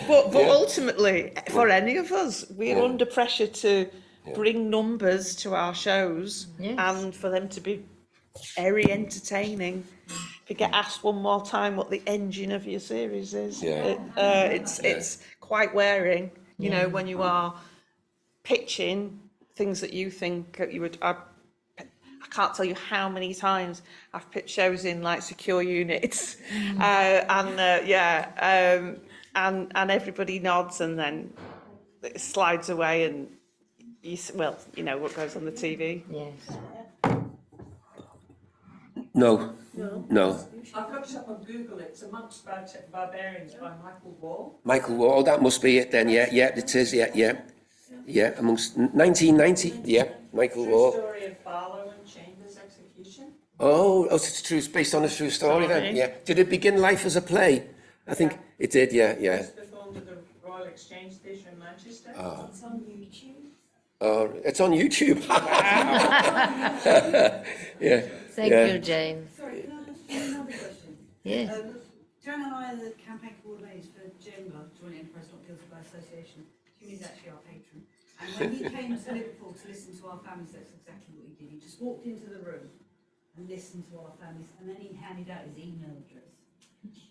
but ultimately, for any of us, we're under pressure to bring numbers to our shows, and for them to be very entertaining. If you get asked one more time what the engine of your series is, it's quite wearing, you know, when you are pitching things that you think you would. I can't tell you how many times I've pitched shows in like secure units, and everybody nods, and then it slides away, and you know what goes on the TV. Yes. No. I've looked up on Google. It's Amongst Barbarians by Michael Wall. Michael Wall, that must be it then. Yeah, it is. Yeah. Amongst 1990. Yeah, Michael Wall. True story of Barlow and Chambers' execution. Oh, it's true. It's based on a true story then. Yeah. Did it begin life as a play? I think it did. Yeah. It was performed at the Royal Exchange Theatre in Manchester. Oh. It's on YouTube. Oh, it's on YouTube. Wow. Yeah. Thank you, Jane. Sorry, can I ask another question? Yeah. Joanne and I are the campaign coordinators for JEMBA, Joint Enterprise Not Guilty by Association. Jimmy's actually our patron. And when he came to Liverpool to listen to our families, that's exactly what he did. He just walked into the room and listened to our families, and then he handed out his email address.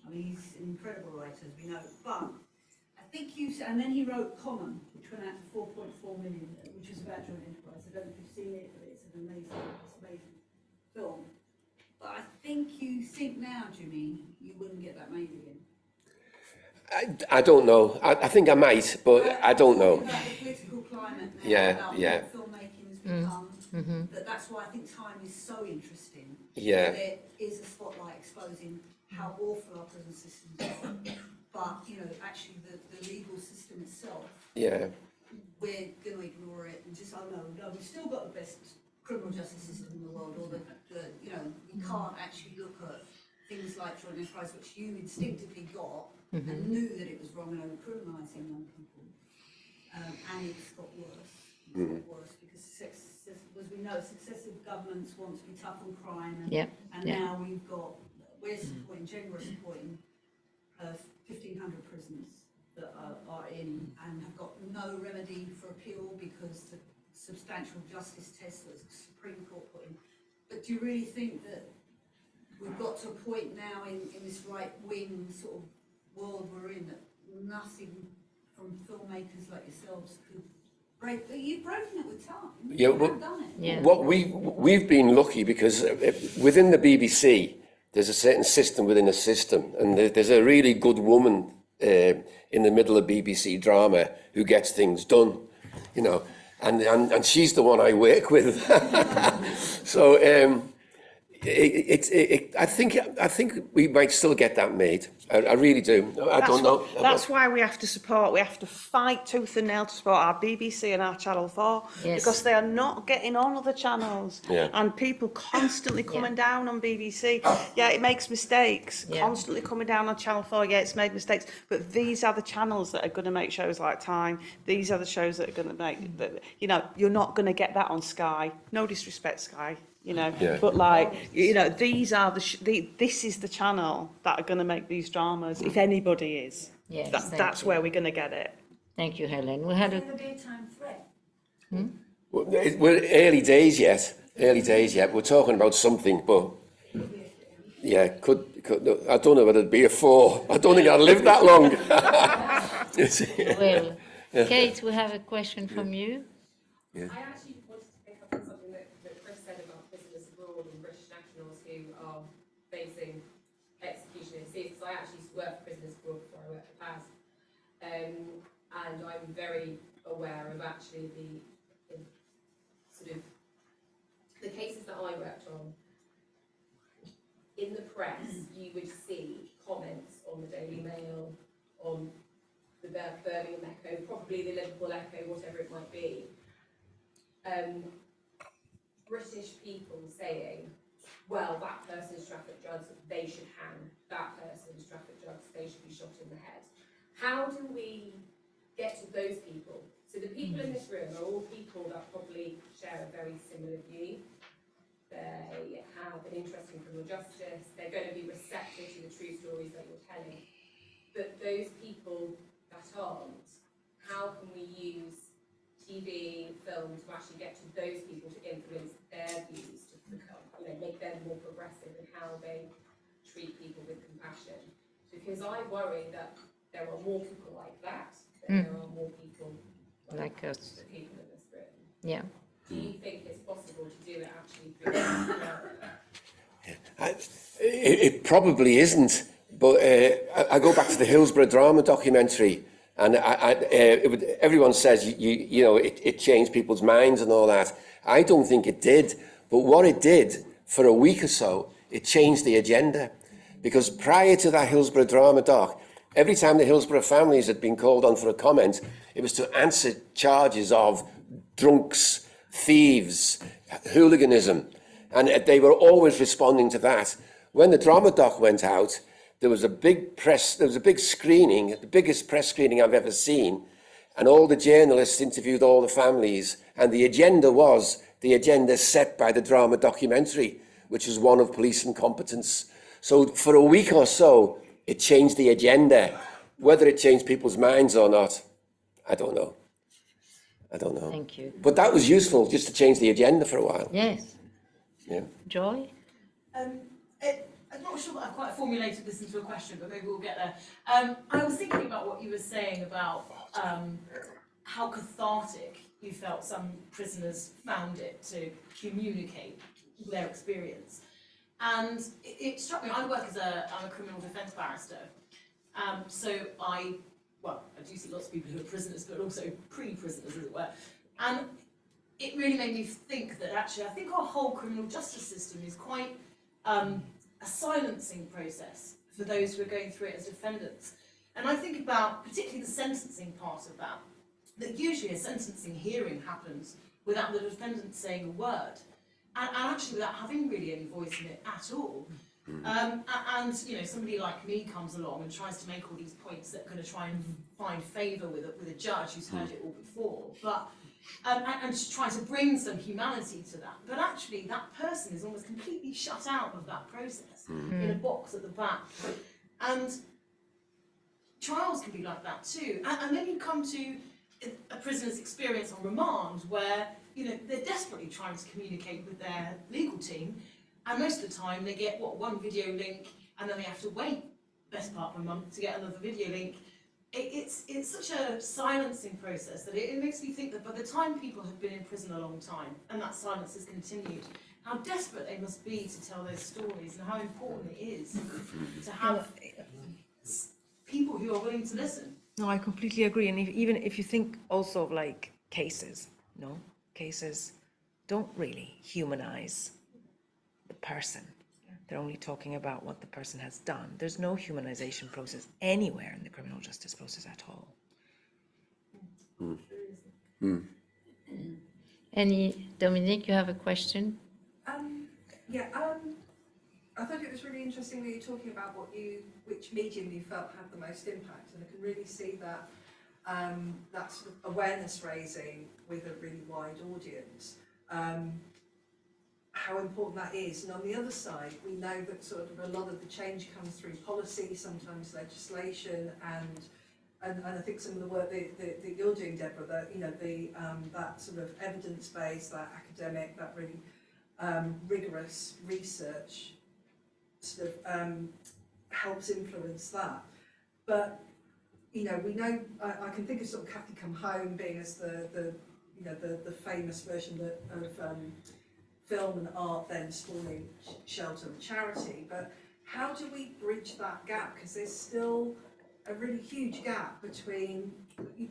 I mean, he's an incredible writer, as we know. But think you said, and then he wrote Common, which went out to 4.4 million, which is about joint enterprise. I don't know if you've seen it, but it's an amazing film. But I think you think now, Jimmy, you wouldn't get that made again. I don't know. I think I might, but I don't know. About the political climate now, Yeah, about yeah. what filmmaking has become, that's why I think Time is so interesting. Yeah. There is a spotlight exposing how awful our prison systems are, but, you know, actually the legal system itself, Yeah. we're going to ignore it and just, oh no, we've still got the best criminal justice system in the world, or you know, we can't actually look at things like joint enterprise, which you instinctively got and knew that it was wrong and over criminalising young people. And it's got worse. It's got worse because, as we know, successive governments want to be tough on crime, and now we're supporting, generous supporting 1,500 prisoners that are in and have got no remedy for appeal because the substantial justice test that the Supreme Court put in. But do you really think that we've got to a point now in this right-wing sort of world we're in that nothing from filmmakers like yourselves could break? You've broken it with Time. Yeah, You've well, done it. Yeah. what we've been lucky because within the BBC there's a certain system within a system, and there's a really good woman in the middle of BBC drama who gets things done, you know, and she's the one I work with. So I think we might still get that made. I really do. I don't know. That's why we have to fight tooth and nail to support our BBC and our Channel 4, because they are not getting on other channels. Yeah. And people constantly coming down on BBC. Yeah, it makes mistakes. Constantly coming down on Channel 4, yeah, it's made mistakes. But these are the channels that are going to make shows like Time. These are the shows that are going to make, that, you know, you're not going to get that on Sky. No disrespect, Sky. You know, but like, you know, these are this is the channel that are going to make these dramas. If anybody is, Yes, that's where we're going to get it. Thank you, Helen. We had a Will there be a time threat? Well, we're early days yet. We're talking about something, but yeah, could I don't know whether it'd be a 4. I don't think I'd live that long. well. Kate, we have a question from you. I actually wanted to pick up on something that Chris said about prisoners abroad and British nationals who are facing execution overseas, because I actually used to work for prisoners abroad before I worked for PAS. And I'm very aware of actually the sort of the cases that I worked on. In the press, you would see comments on the Daily Mail, on the Birmingham Echo, probably the Liverpool Echo, whatever it might be. British people saying, well, that person's trafficked drugs, they should hang. That person's trafficked drugs, they should be shot in the head. How do we get to those people? So the people in this room are all people that probably share a very similar view. They have an interest in criminal justice. They're going to be receptive to the true stories that you're telling. But those people that aren't, how can we use TV, film to actually get to those people to influence their views, to become, you know, make them more progressive in how they treat people with compassion? Because I worry that there are more people like that than there are more people like us, the people in this room. Yeah. Do you think it's possible to do it actually through It probably isn't, but I go back to the Hillsborough drama documentary, and everyone says you know it changed people's minds and all that. I don't think it did, but what it did for a week or so, it changed the agenda, because prior to that Hillsborough drama doc, every time the Hillsborough families had been called on for a comment, it was to answer charges of drunks, thieves, hooliganism, and they were always responding to that. When the drama doc went out, there was a big screening, the biggest press screening I've ever seen, and all the journalists interviewed all the families, and the agenda was the agenda set by the drama documentary, which was one of police incompetence. So for a week or so, it changed the agenda. Whether it changed people's minds or not, I don't know. Thank you. But that was useful, just to change the agenda for a while. Yes. Yeah. Joy? I'm not sure that I've quite formulated this into a question, but maybe we'll get there. I was thinking about what you were saying about how cathartic you felt some prisoners found it to communicate their experience. And it struck me, I'm a criminal defence barrister, so I do see lots of people who are prisoners, but also pre-prisoners, as it were. And it really made me think that actually, I think our whole criminal justice system is quite a silencing process for those who are going through it as defendants. And I think about particularly the sentencing part of that, that usually a sentencing hearing happens without the defendant saying a word, and actually without having really any voice in it at all. And you know, somebody like me comes along and tries to make all these points that are going to try and find favour with a judge who's heard it all before, but and to try to bring some humanity to that. But actually, that person is almost completely shut out of that process in a box at the back. And trials can be like that too. And then you come to a prisoner's experience on remand, where you know they're desperately trying to communicate with their legal team, and most of the time they get one video link, and then they have to wait best part of a month to get another video link. It's such a silencing process that it makes me think that by the time people have been in prison a long time, and that silence has continued, how desperate they must be to tell those stories, and how important it is to have people who are willing to listen. No, I completely agree. And even if you think also of like cases, cases don't really humanize the person. They're only talking about what the person has done. There's no humanization process anywhere in the criminal justice process at all. Any, Dominique, you have a question? I thought it was really interesting that you're talking about which medium you felt had the most impact, and I can really see that that sort of awareness raising with a really wide audience. How important that is, and on the other side, we know that sort of a lot of the change comes through policy, sometimes legislation, and I think some of the work that you're doing, Deborah, that you know that sort of evidence-based, that academic, that really rigorous research sort of helps influence that. But you know, we know I can think of sort of Kathy Come Home being as the famous version of film and art then spawning Shelter and Charity, but how do we bridge that gap? Because there's still a really huge gap between,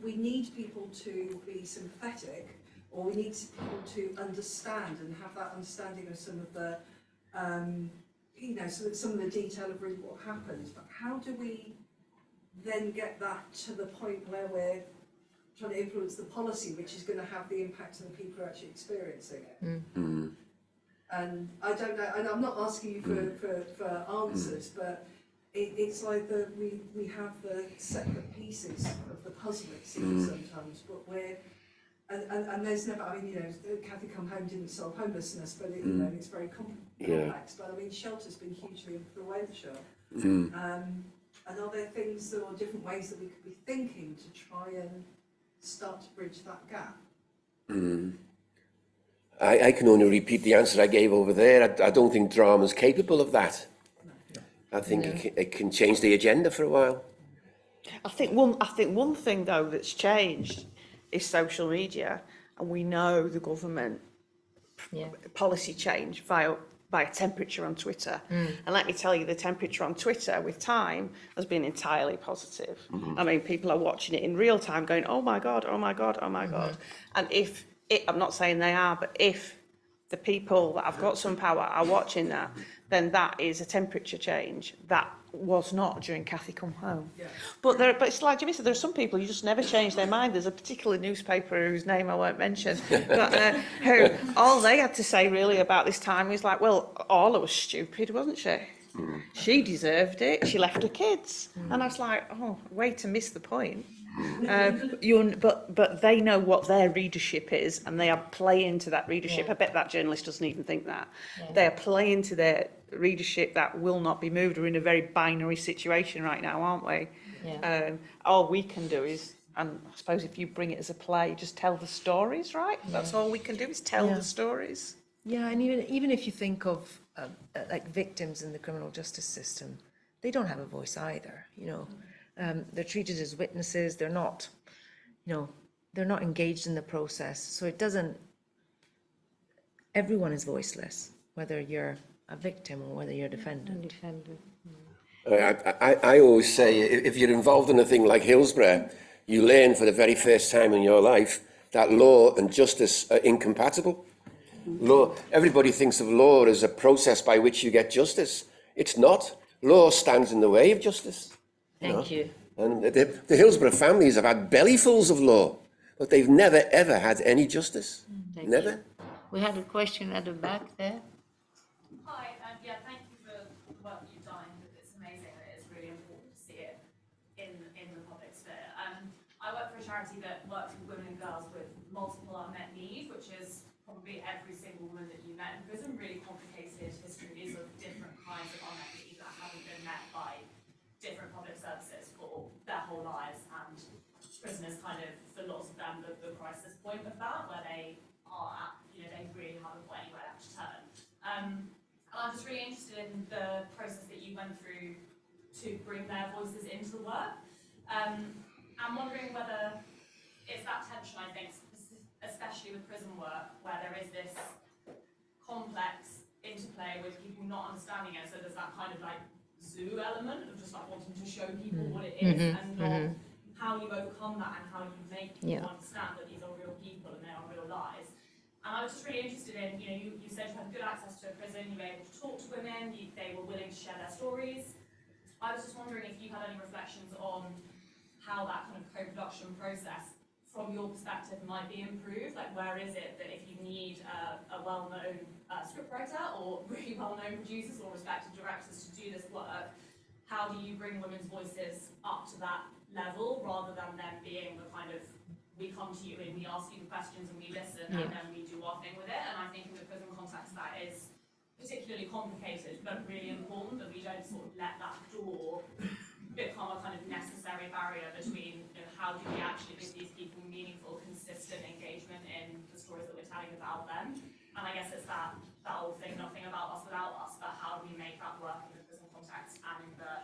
we need people to be sympathetic, or we need people to understand and have that understanding of some of the, some of the detail of really what happens, but how do we then get that to the point where we're trying to influence the policy, which is going to have the impact on the people who are actually experiencing it? And I don't know, and I'm not asking you for answers, but it's like we have the separate pieces of the puzzle, it seems sometimes, but and there's never, I mean, you know, Kathy Come Home didn't solve homelessness, but you know, it's very complex, but I mean, shelter's been hugely away the show. And are there things or different ways that we could be thinking to try and start to bridge that gap? I can only repeat the answer I gave over there. I don't think drama's capable of that. I think it can change the agenda for a while. I think one thing though that's changed is social media, and we know the government policy change by temperature on Twitter. And let me tell you, the temperature on Twitter with time has been entirely positive. I mean, people are watching it in real time going, oh my God, oh my God, oh my God. And I'm not saying they are, but if the people that have got some power are watching that, then that is a temperature change that was not during Kathy Come Home. But it's like Jimmy said, there are some people who just never change their mind. There's a particular newspaper whose name I won't mention, but who all they had to say really about this time was like, well, Orla was stupid, wasn't she? She deserved it. She left her kids, and I was like, oh, way to miss the point. But they know what their readership is, and they are playing to that readership. I bet that journalist doesn't even think that. They are playing to their readership that will not be moved. We're in a very binary situation right now, aren't we? All we can do is, and I suppose if you bring it as a play, just tell the stories, right? That's all we can do is tell the stories. Yeah, and even if you think of like victims in the criminal justice system, they don't have a voice either, you know. They're treated as witnesses, they're not, you know, they're not engaged in the process. So it doesn't, everyone is voiceless, whether you're a victim or whether you're a defendant. I always say, if you're involved in a thing like Hillsborough, you learn for the very first time in your life that law and justice are incompatible. Law, everybody thinks of law as a process by which you get justice. It's not. Law stands in the way of justice. Thank you. And the Hillsborough families have had bellyfuls of law, but they've never, ever had any justice. Never. We had a question at the back there. Hi, yeah, thank you for the work you've done. It's amazing that it's really important to see it in the public sphere. I work for a charity that works with women and girls with multiple unmet need, which is probably every single woman that you met in prison, really complicated histories of different kinds of unmet needs that haven't been met by different public services for their whole lives, and prison is kind of, for lots of them, the crisis point of that, where they are at, you know, they really haven't got anywhere left to turn. And I'm just really interested in the process that you went through to bring their voices into the work. I'm wondering whether it's that tension, I think, especially with prison work, where there is this complex interplay with people not understanding it, so there's that kind of like zoo element of just like wanting to show people what it is, and not how you overcome that and how you make people understand that these are real people and they are real lives. And I was just really interested in, you know, you said you had good access to a prison, you were able to talk to women, they were willing to share their stories. I was just wondering if you had any reflections on how that kind of co-production process, from your perspective, might be improved. Like, where is it that if you need a well-known scriptwriter or really well-known producers or respected directors to do this work, how do you bring women's voices up to that level, rather than them being the kind of, we come to you and we ask you the questions and we listen and then we do our thing with it. And I think in the prison context that is particularly complicated, but really important that we don't sort of let that door become a kind of necessary barrier between, you know, how do we actually give these people meaningful, consistent engagement in the stories that we're telling about them. And I guess it's that old thing, nothing about us without us, but how do we make that work in the prison context and in the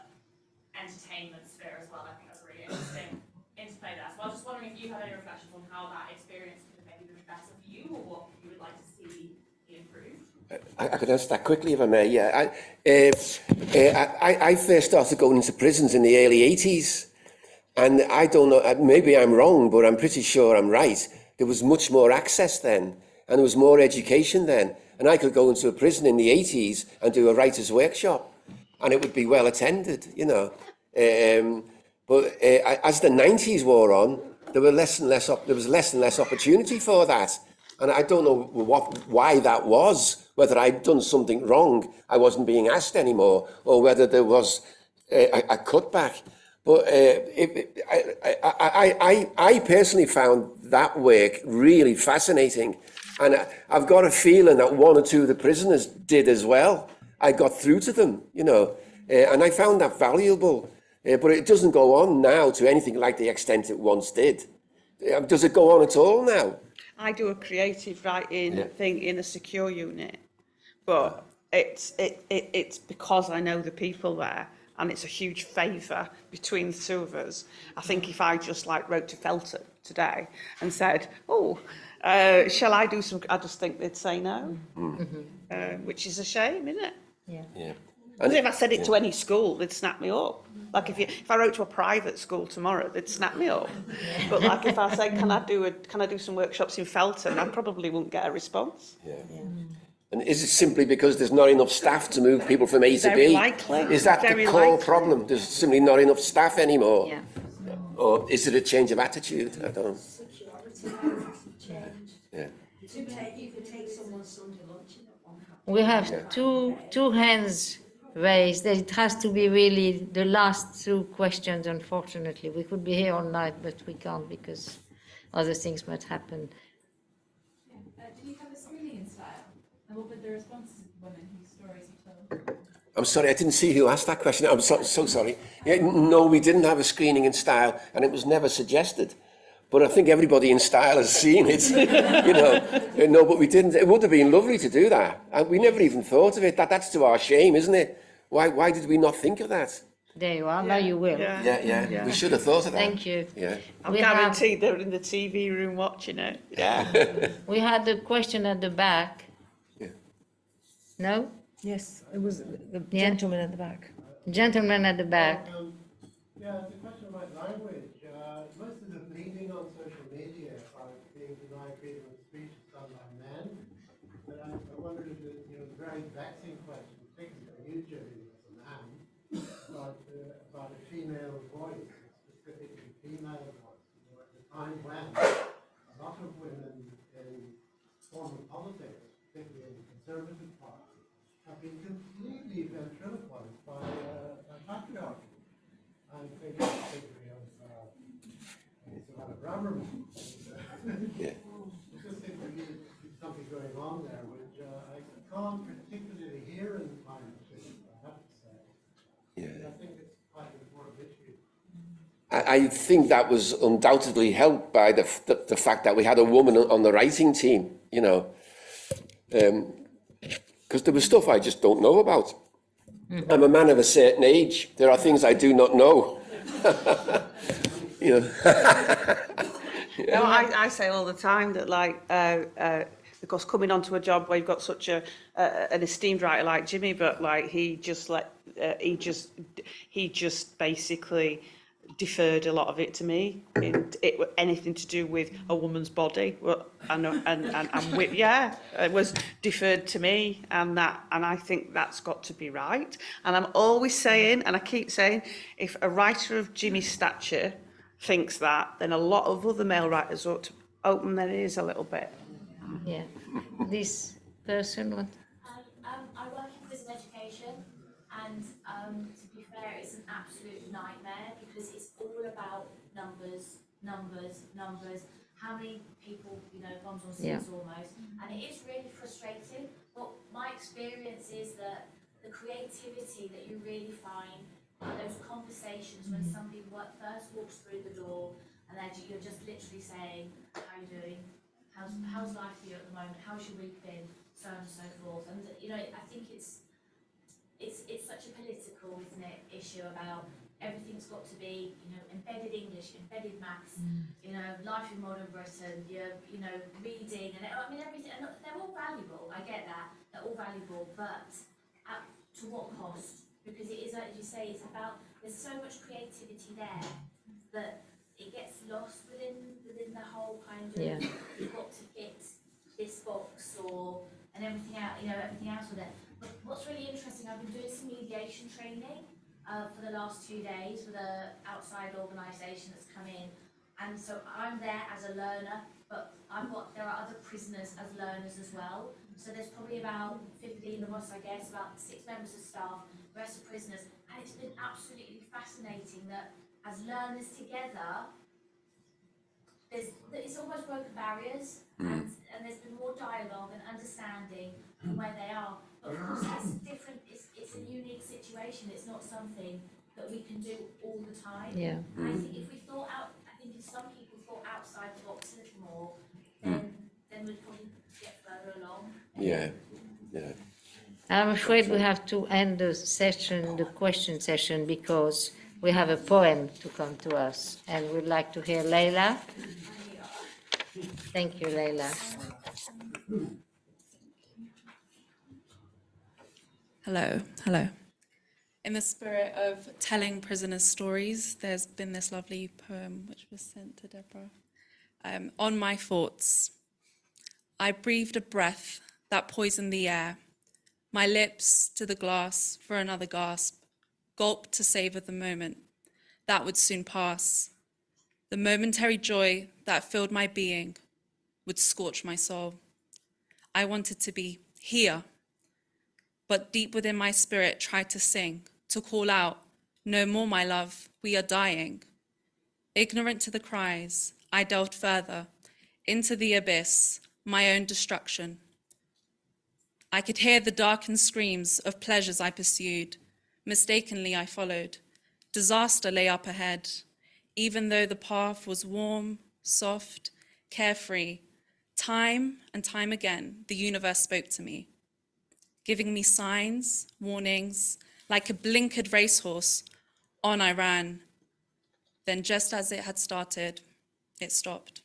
entertainment sphere as well. I think that's a really interesting interplay there. So I was just wondering if you had any reflections on how that experience could have maybe been better for you, or what you would like to see be improved. I could answer that quickly if I may. Yeah, I first started going into prisons in the early 80s, and I don't know, maybe I'm wrong, but I'm pretty sure I'm right. There was much more access then, and there was more education then, and I could go into a prison in the 80s and do a writer's workshop, and it would be well attended, you know. But as the 90s wore on, there was less and less opportunity for that. And I don't know why that was, whether I'd done something wrong, I wasn't being asked anymore, or whether there was a cutback. But I personally found that work really fascinating. And I've got a feeling that one or two of the prisoners did as well. I got through to them, you know, and I found that valuable. But it doesn't go on now to anything like the extent it once did. Does it go on at all now? I do a creative writing thing in a secure unit, but it's because I know the people there, and it's a huge favour between the two of us. I think if I just like wrote to Felton today and said, shall I do some, I just think they'd say no, which is a shame, isn't it? Yeah. Because if I said it to any school, they'd snap me up. Like if I wrote to a private school tomorrow, they'd snap me up. But like if I say, can I do some workshops in Felton, I probably wouldn't get a response. And is it simply because there's not enough staff to move people from A to B? Very likely. Is that the core problem? There's simply not enough staff anymore? Yeah. Or is it a change of attitude? I don't know. Yeah. You could take someone's son to lunch in that one. We have two hands raised. It has to be really the last two questions, unfortunately. We could be here all night, but we can't because other things might happen. Did you have a screening in style? And what were the responses of the women whose stories you told? I'm sorry, I didn't see who asked that question. I'm so sorry. Yeah, no, we didn't have a screening in style, and it was never suggested. but I think everybody in style has seen it, you know. No, but we didn't. It would have been lovely to do that. And we never even thought of it. That's to our shame, isn't it? Why did we not think of that? There you are, now you will. Yeah. We should have thought of that. Thank you. Yeah. I'm guaranteed they're in the TV room watching it. Yeah. We had a question at the back. Yeah. No? Yes, it was the Yeah. gentleman at the back. Gentleman at the back. Yeah, it's a question about language. Most of the bleeding on social media about being denied freedom of speech is done by men. But I wondered if the very vexing question, particularly for you, Jimmy, as a man, about a female voice, specifically female voice. At the time when a lot of women in formal politics, particularly in the Conservative Party, have been completely ventriloquized by patriarchy. I'm thinking particularly of Savannah Braverman. Yeah. I just think there needs to be something going on there, which I can't particularly hear in the climate change, I have to say. Yeah. I think it's quite an important issue. I think that was undoubtedly helped by the fact that we had a woman on the writing team, you know. Because there was stuff I just don't know about. I'm a man of a certain age. There are things I do not know. You know. No, I say all the time that, like, because coming onto a job where you've got such an esteemed writer like Jimmy, but like he just basically deferred a lot of it to me. Anything to do with a woman's body, it was deferred to me, and I think that's got to be right. And I'm always saying, and I keep saying, if a writer of Jimmy's stature thinks that, then a lot of other male writers ought to open their ears a little bit. Yeah. This person, what? I work in prison education, and to be fair, it's an absolute nightmare because it's all about numbers. How many people, bombs on seats almost, and it is really frustrating. But my experience is that the creativity that you really find, those conversations when somebody first walks through the door, and then you're just literally saying, "How are you doing? How's life for you at the moment? How's your week been?" So on and so forth. And I think it's such a political, isn't it, issue about everything's got to be, embedded English, embedded maths, life in modern Britain, reading, and everything. And they're all valuable. I get that. They're all valuable, but to what cost? Because it is, as you say, it's about, there's so much creativity there that it gets lost within the whole kind of, you've got to fit this box and everything else with it. But what's really interesting, I've been doing some mediation training for the last 2 days with an outside organisation that's come in, and so I'm there as a learner, but there are other prisoners as learners as well. So there's probably about 15 of us, I guess, about 6 members of staff, the rest are prisoners, and it's been absolutely fascinating that as learners together, it's almost broken barriers, and there's been more dialogue and understanding from where they are. But of course, it's a unique situation. It's not something that we can do all the time. Yeah. And I think if some people thought outside the box a little more, then we'd probably get further along. Yeah. I'm afraid we have to end the question session, because we have a poem to come to us, and we'd like to hear Leila. Thank you, Leila. Hello. In the spirit of telling prisoners' stories, there's been this lovely poem which was sent to Deborah. On my thoughts. I breathed a breath that poisoned the air, my lips to the glass for another gasp, gulped to savor the moment that would soon pass. The momentary joy that filled my being would scorch my soul. I wanted to be here, but deep within my spirit tried to sing, to call out, "No more, my love, we are dying." Ignorant to the cries, I delved further into the abyss, my own destruction. I could hear the darkened screams of pleasures I pursued. Mistakenly I followed. Disaster lay up ahead, even though the path was warm soft, carefree. Time and time again, the universe spoke to me, giving me signs, warnings, like a blinkered racehorse. On I ran. Then just as it had started, it stopped.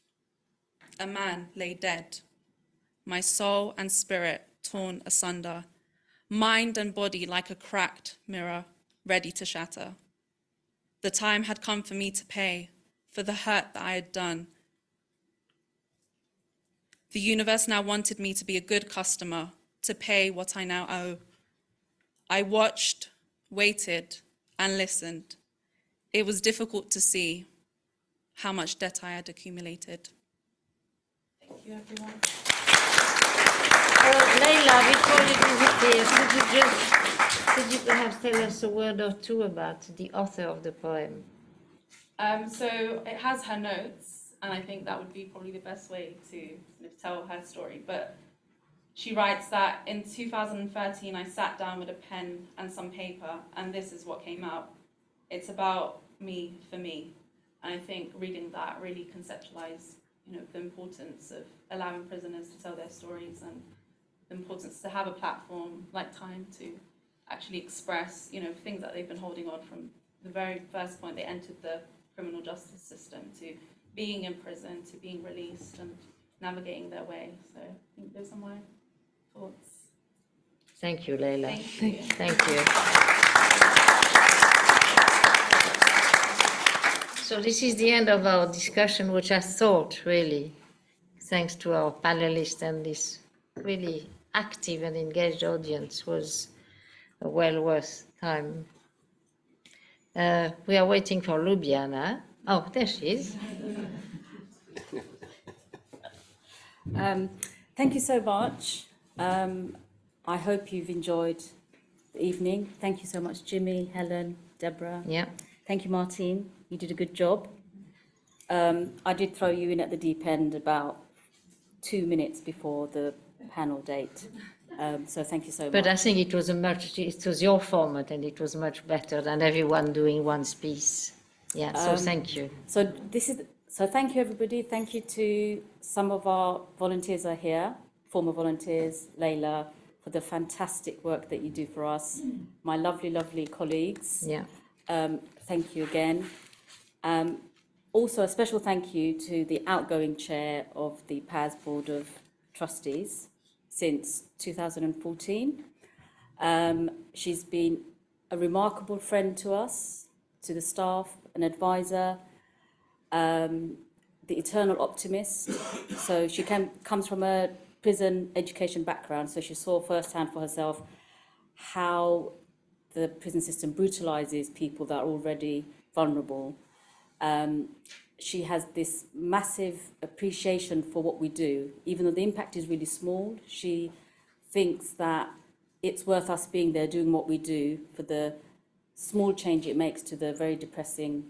A man lay dead, my soul and spirit torn asunder, mind and body like a cracked mirror, ready to shatter. The time had come for me to pay for the hurt that I had done. The universe now wanted me to be a good customer, to pay what I now owe. I watched, waited, and listened. It was difficult to see how much debt I had accumulated. Thank you, everyone. Leila, before you disappear, could you perhaps tell us a word or two about the author of the poem? So it has her notes, and I think that would be probably the best way to sort of tell her story. But she writes that in 2013, I sat down with a pen and some paper, and this is what came out. It's about me for me. And I think reading that really conceptualized, the importance of allowing prisoners to tell their stories and the importance to have a platform like Time to actually express, things that they've been holding on from the very first point they entered the criminal justice system to being in prison, to being released and navigating their way. So I think those are my thoughts. Thank you, Leila. Thank you. Thank you. So this is the end of our discussion, which I thought really, thanks to our panelists and this really active and engaged audience, was a well worth time. We are waiting for Ljubljana. Oh, there she is. Thank you so much. I hope you've enjoyed the evening. Thank you so much, Jimmy, Helen, Deborah. Yeah. Thank you, Martine. You did a good job. I did throw you in at the deep end about 2 minutes before the panel date. So thank you so much. But I think it was your format, and it was much better than everyone doing one piece. Yeah, so thank you. So thank you, everybody. Thank you to some of our volunteers are here, former volunteers, Leila, for the fantastic work that you do for us. My lovely, lovely colleagues. Yeah. Thank you again. Also, a special thank you to the outgoing chair of the PAS Board of Trustees since 2014. She's been a remarkable friend to us, to the staff, an advisor, the eternal optimist. So she comes from a prison education background, so she saw firsthand for herself how the prison system brutalizes people that are already vulnerable. She has this massive appreciation for what we do. Even though the impact is really small, she thinks that it's worth us being there doing what we do for the small change it makes to the very depressing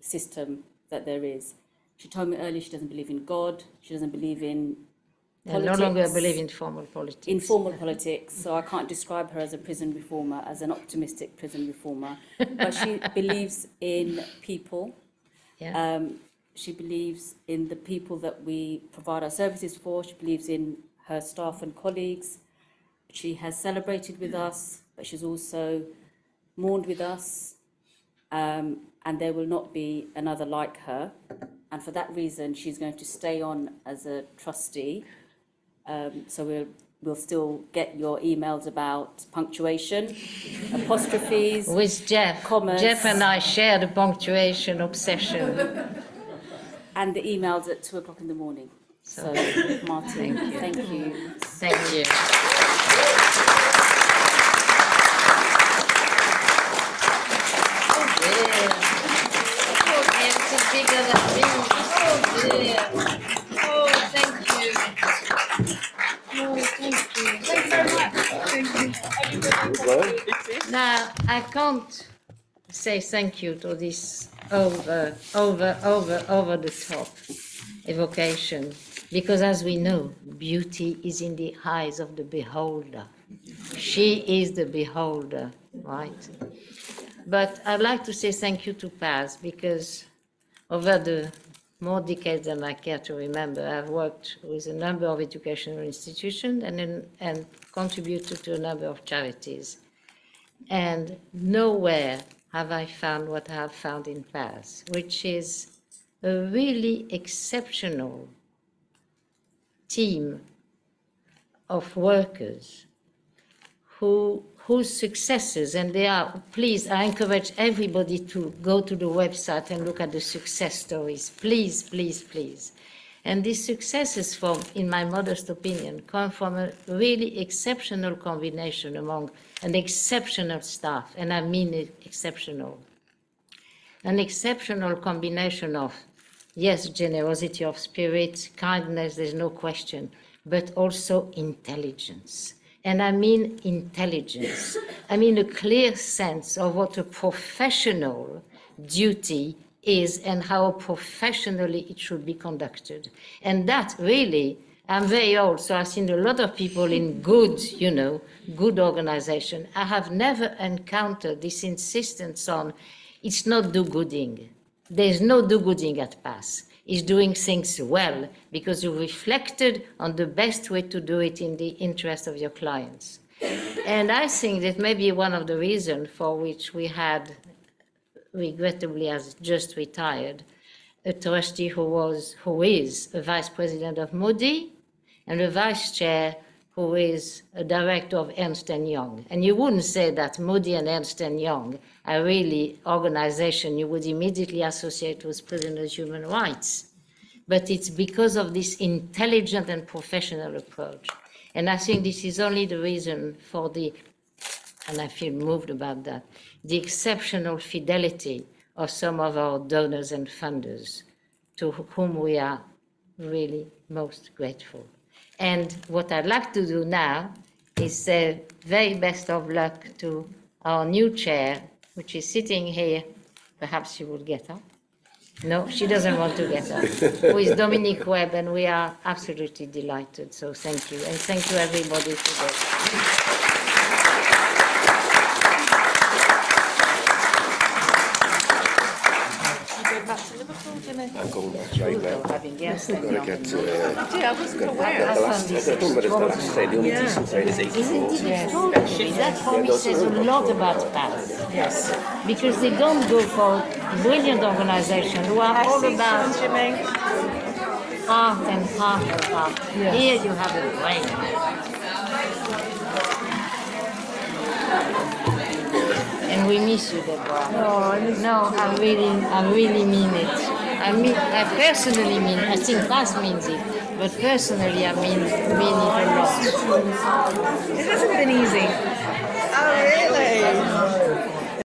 system that there is. She told me earlier she doesn't believe in God, she doesn't believe in politics. No longer believe in formal politics. Informal politics, so I can't describe her as a prison reformer, as an optimistic prison reformer. But she believes in people. Yeah. She believes in the people that we provide our services for. She believes in her staff and colleagues. She has celebrated with us, but she's also mourned with us. And there will not be another like her. And for that reason, she's going to stay on as a trustee. So we'll still get your emails about punctuation, apostrophes, with Jeff. commas. Jeff and I share the punctuation obsession. And the emails at 2 o'clock in the morning. So, Martin, thank you. Thank you. Bigger than me. Oh dear. Oh, thank you. Oh, thank you. Thank you very much. Thank you. Now, I can't say thank you to this over the top evocation, because as we know, beauty is in the eyes of the beholder. She is the beholder, right? But I'd like to say thank you to Paz, because over the more decades than I care to remember, I've worked with a number of educational institutions and contributed to a number of charities. And nowhere have I found what I have found in Paris, which is a really exceptional team of workers whose successes, and they are, please, I encourage everybody to go to the website and look at the success stories, please, please, please. And these successes, in my modest opinion, come from a really exceptional combination among an exceptional staff, and I mean it exceptional. An exceptional combination of, yes, generosity of spirit, kindness, there's no question, but also intelligence. And I mean intelligence. I mean a clear sense of what a professional duty is and how professionally it should be conducted. And that really, I'm very old, so I've seen a lot of people in good, good organization. I have never encountered this insistence on, it's not do-gooding. There's no do-gooding at PASS. It's doing things well because you reflected on the best way to do it in the interest of your clients. And I think that maybe one of the reasons for which we had, regrettably has just retired, a trustee who is a vice president of Moody and a vice chair who is a director of Ernst & Young. And you wouldn't say that Moody and Ernst & Young are really organizations you would immediately associate with prisoners' human rights. But it's because of this intelligent and professional approach. And I think this is only the reason for and I feel moved about that, the exceptional fidelity of some of our donors and funders, to whom we are really most grateful. And what I'd like to do now is say very best of luck to our new chair, which is sitting here. Perhaps she will get up. No, she doesn't want to get up. Who is Dominique Webb, and we are absolutely delighted. So thank you, and thank you everybody for this. I'm going back right now. Yes, I'm going to get to... I wasn't aware. The last say, the only decent side is 84. Yes. That for me says a lot about PASS. Yes. Because they don't go for brilliant organizations who are all about heart and heart and heart. Yes. Here you have a brain. And we miss you, Deborah. No, I really mean it. I personally mean, I think PASS means it, but personally I mean it a lot. It hasn't been easy. Oh, really?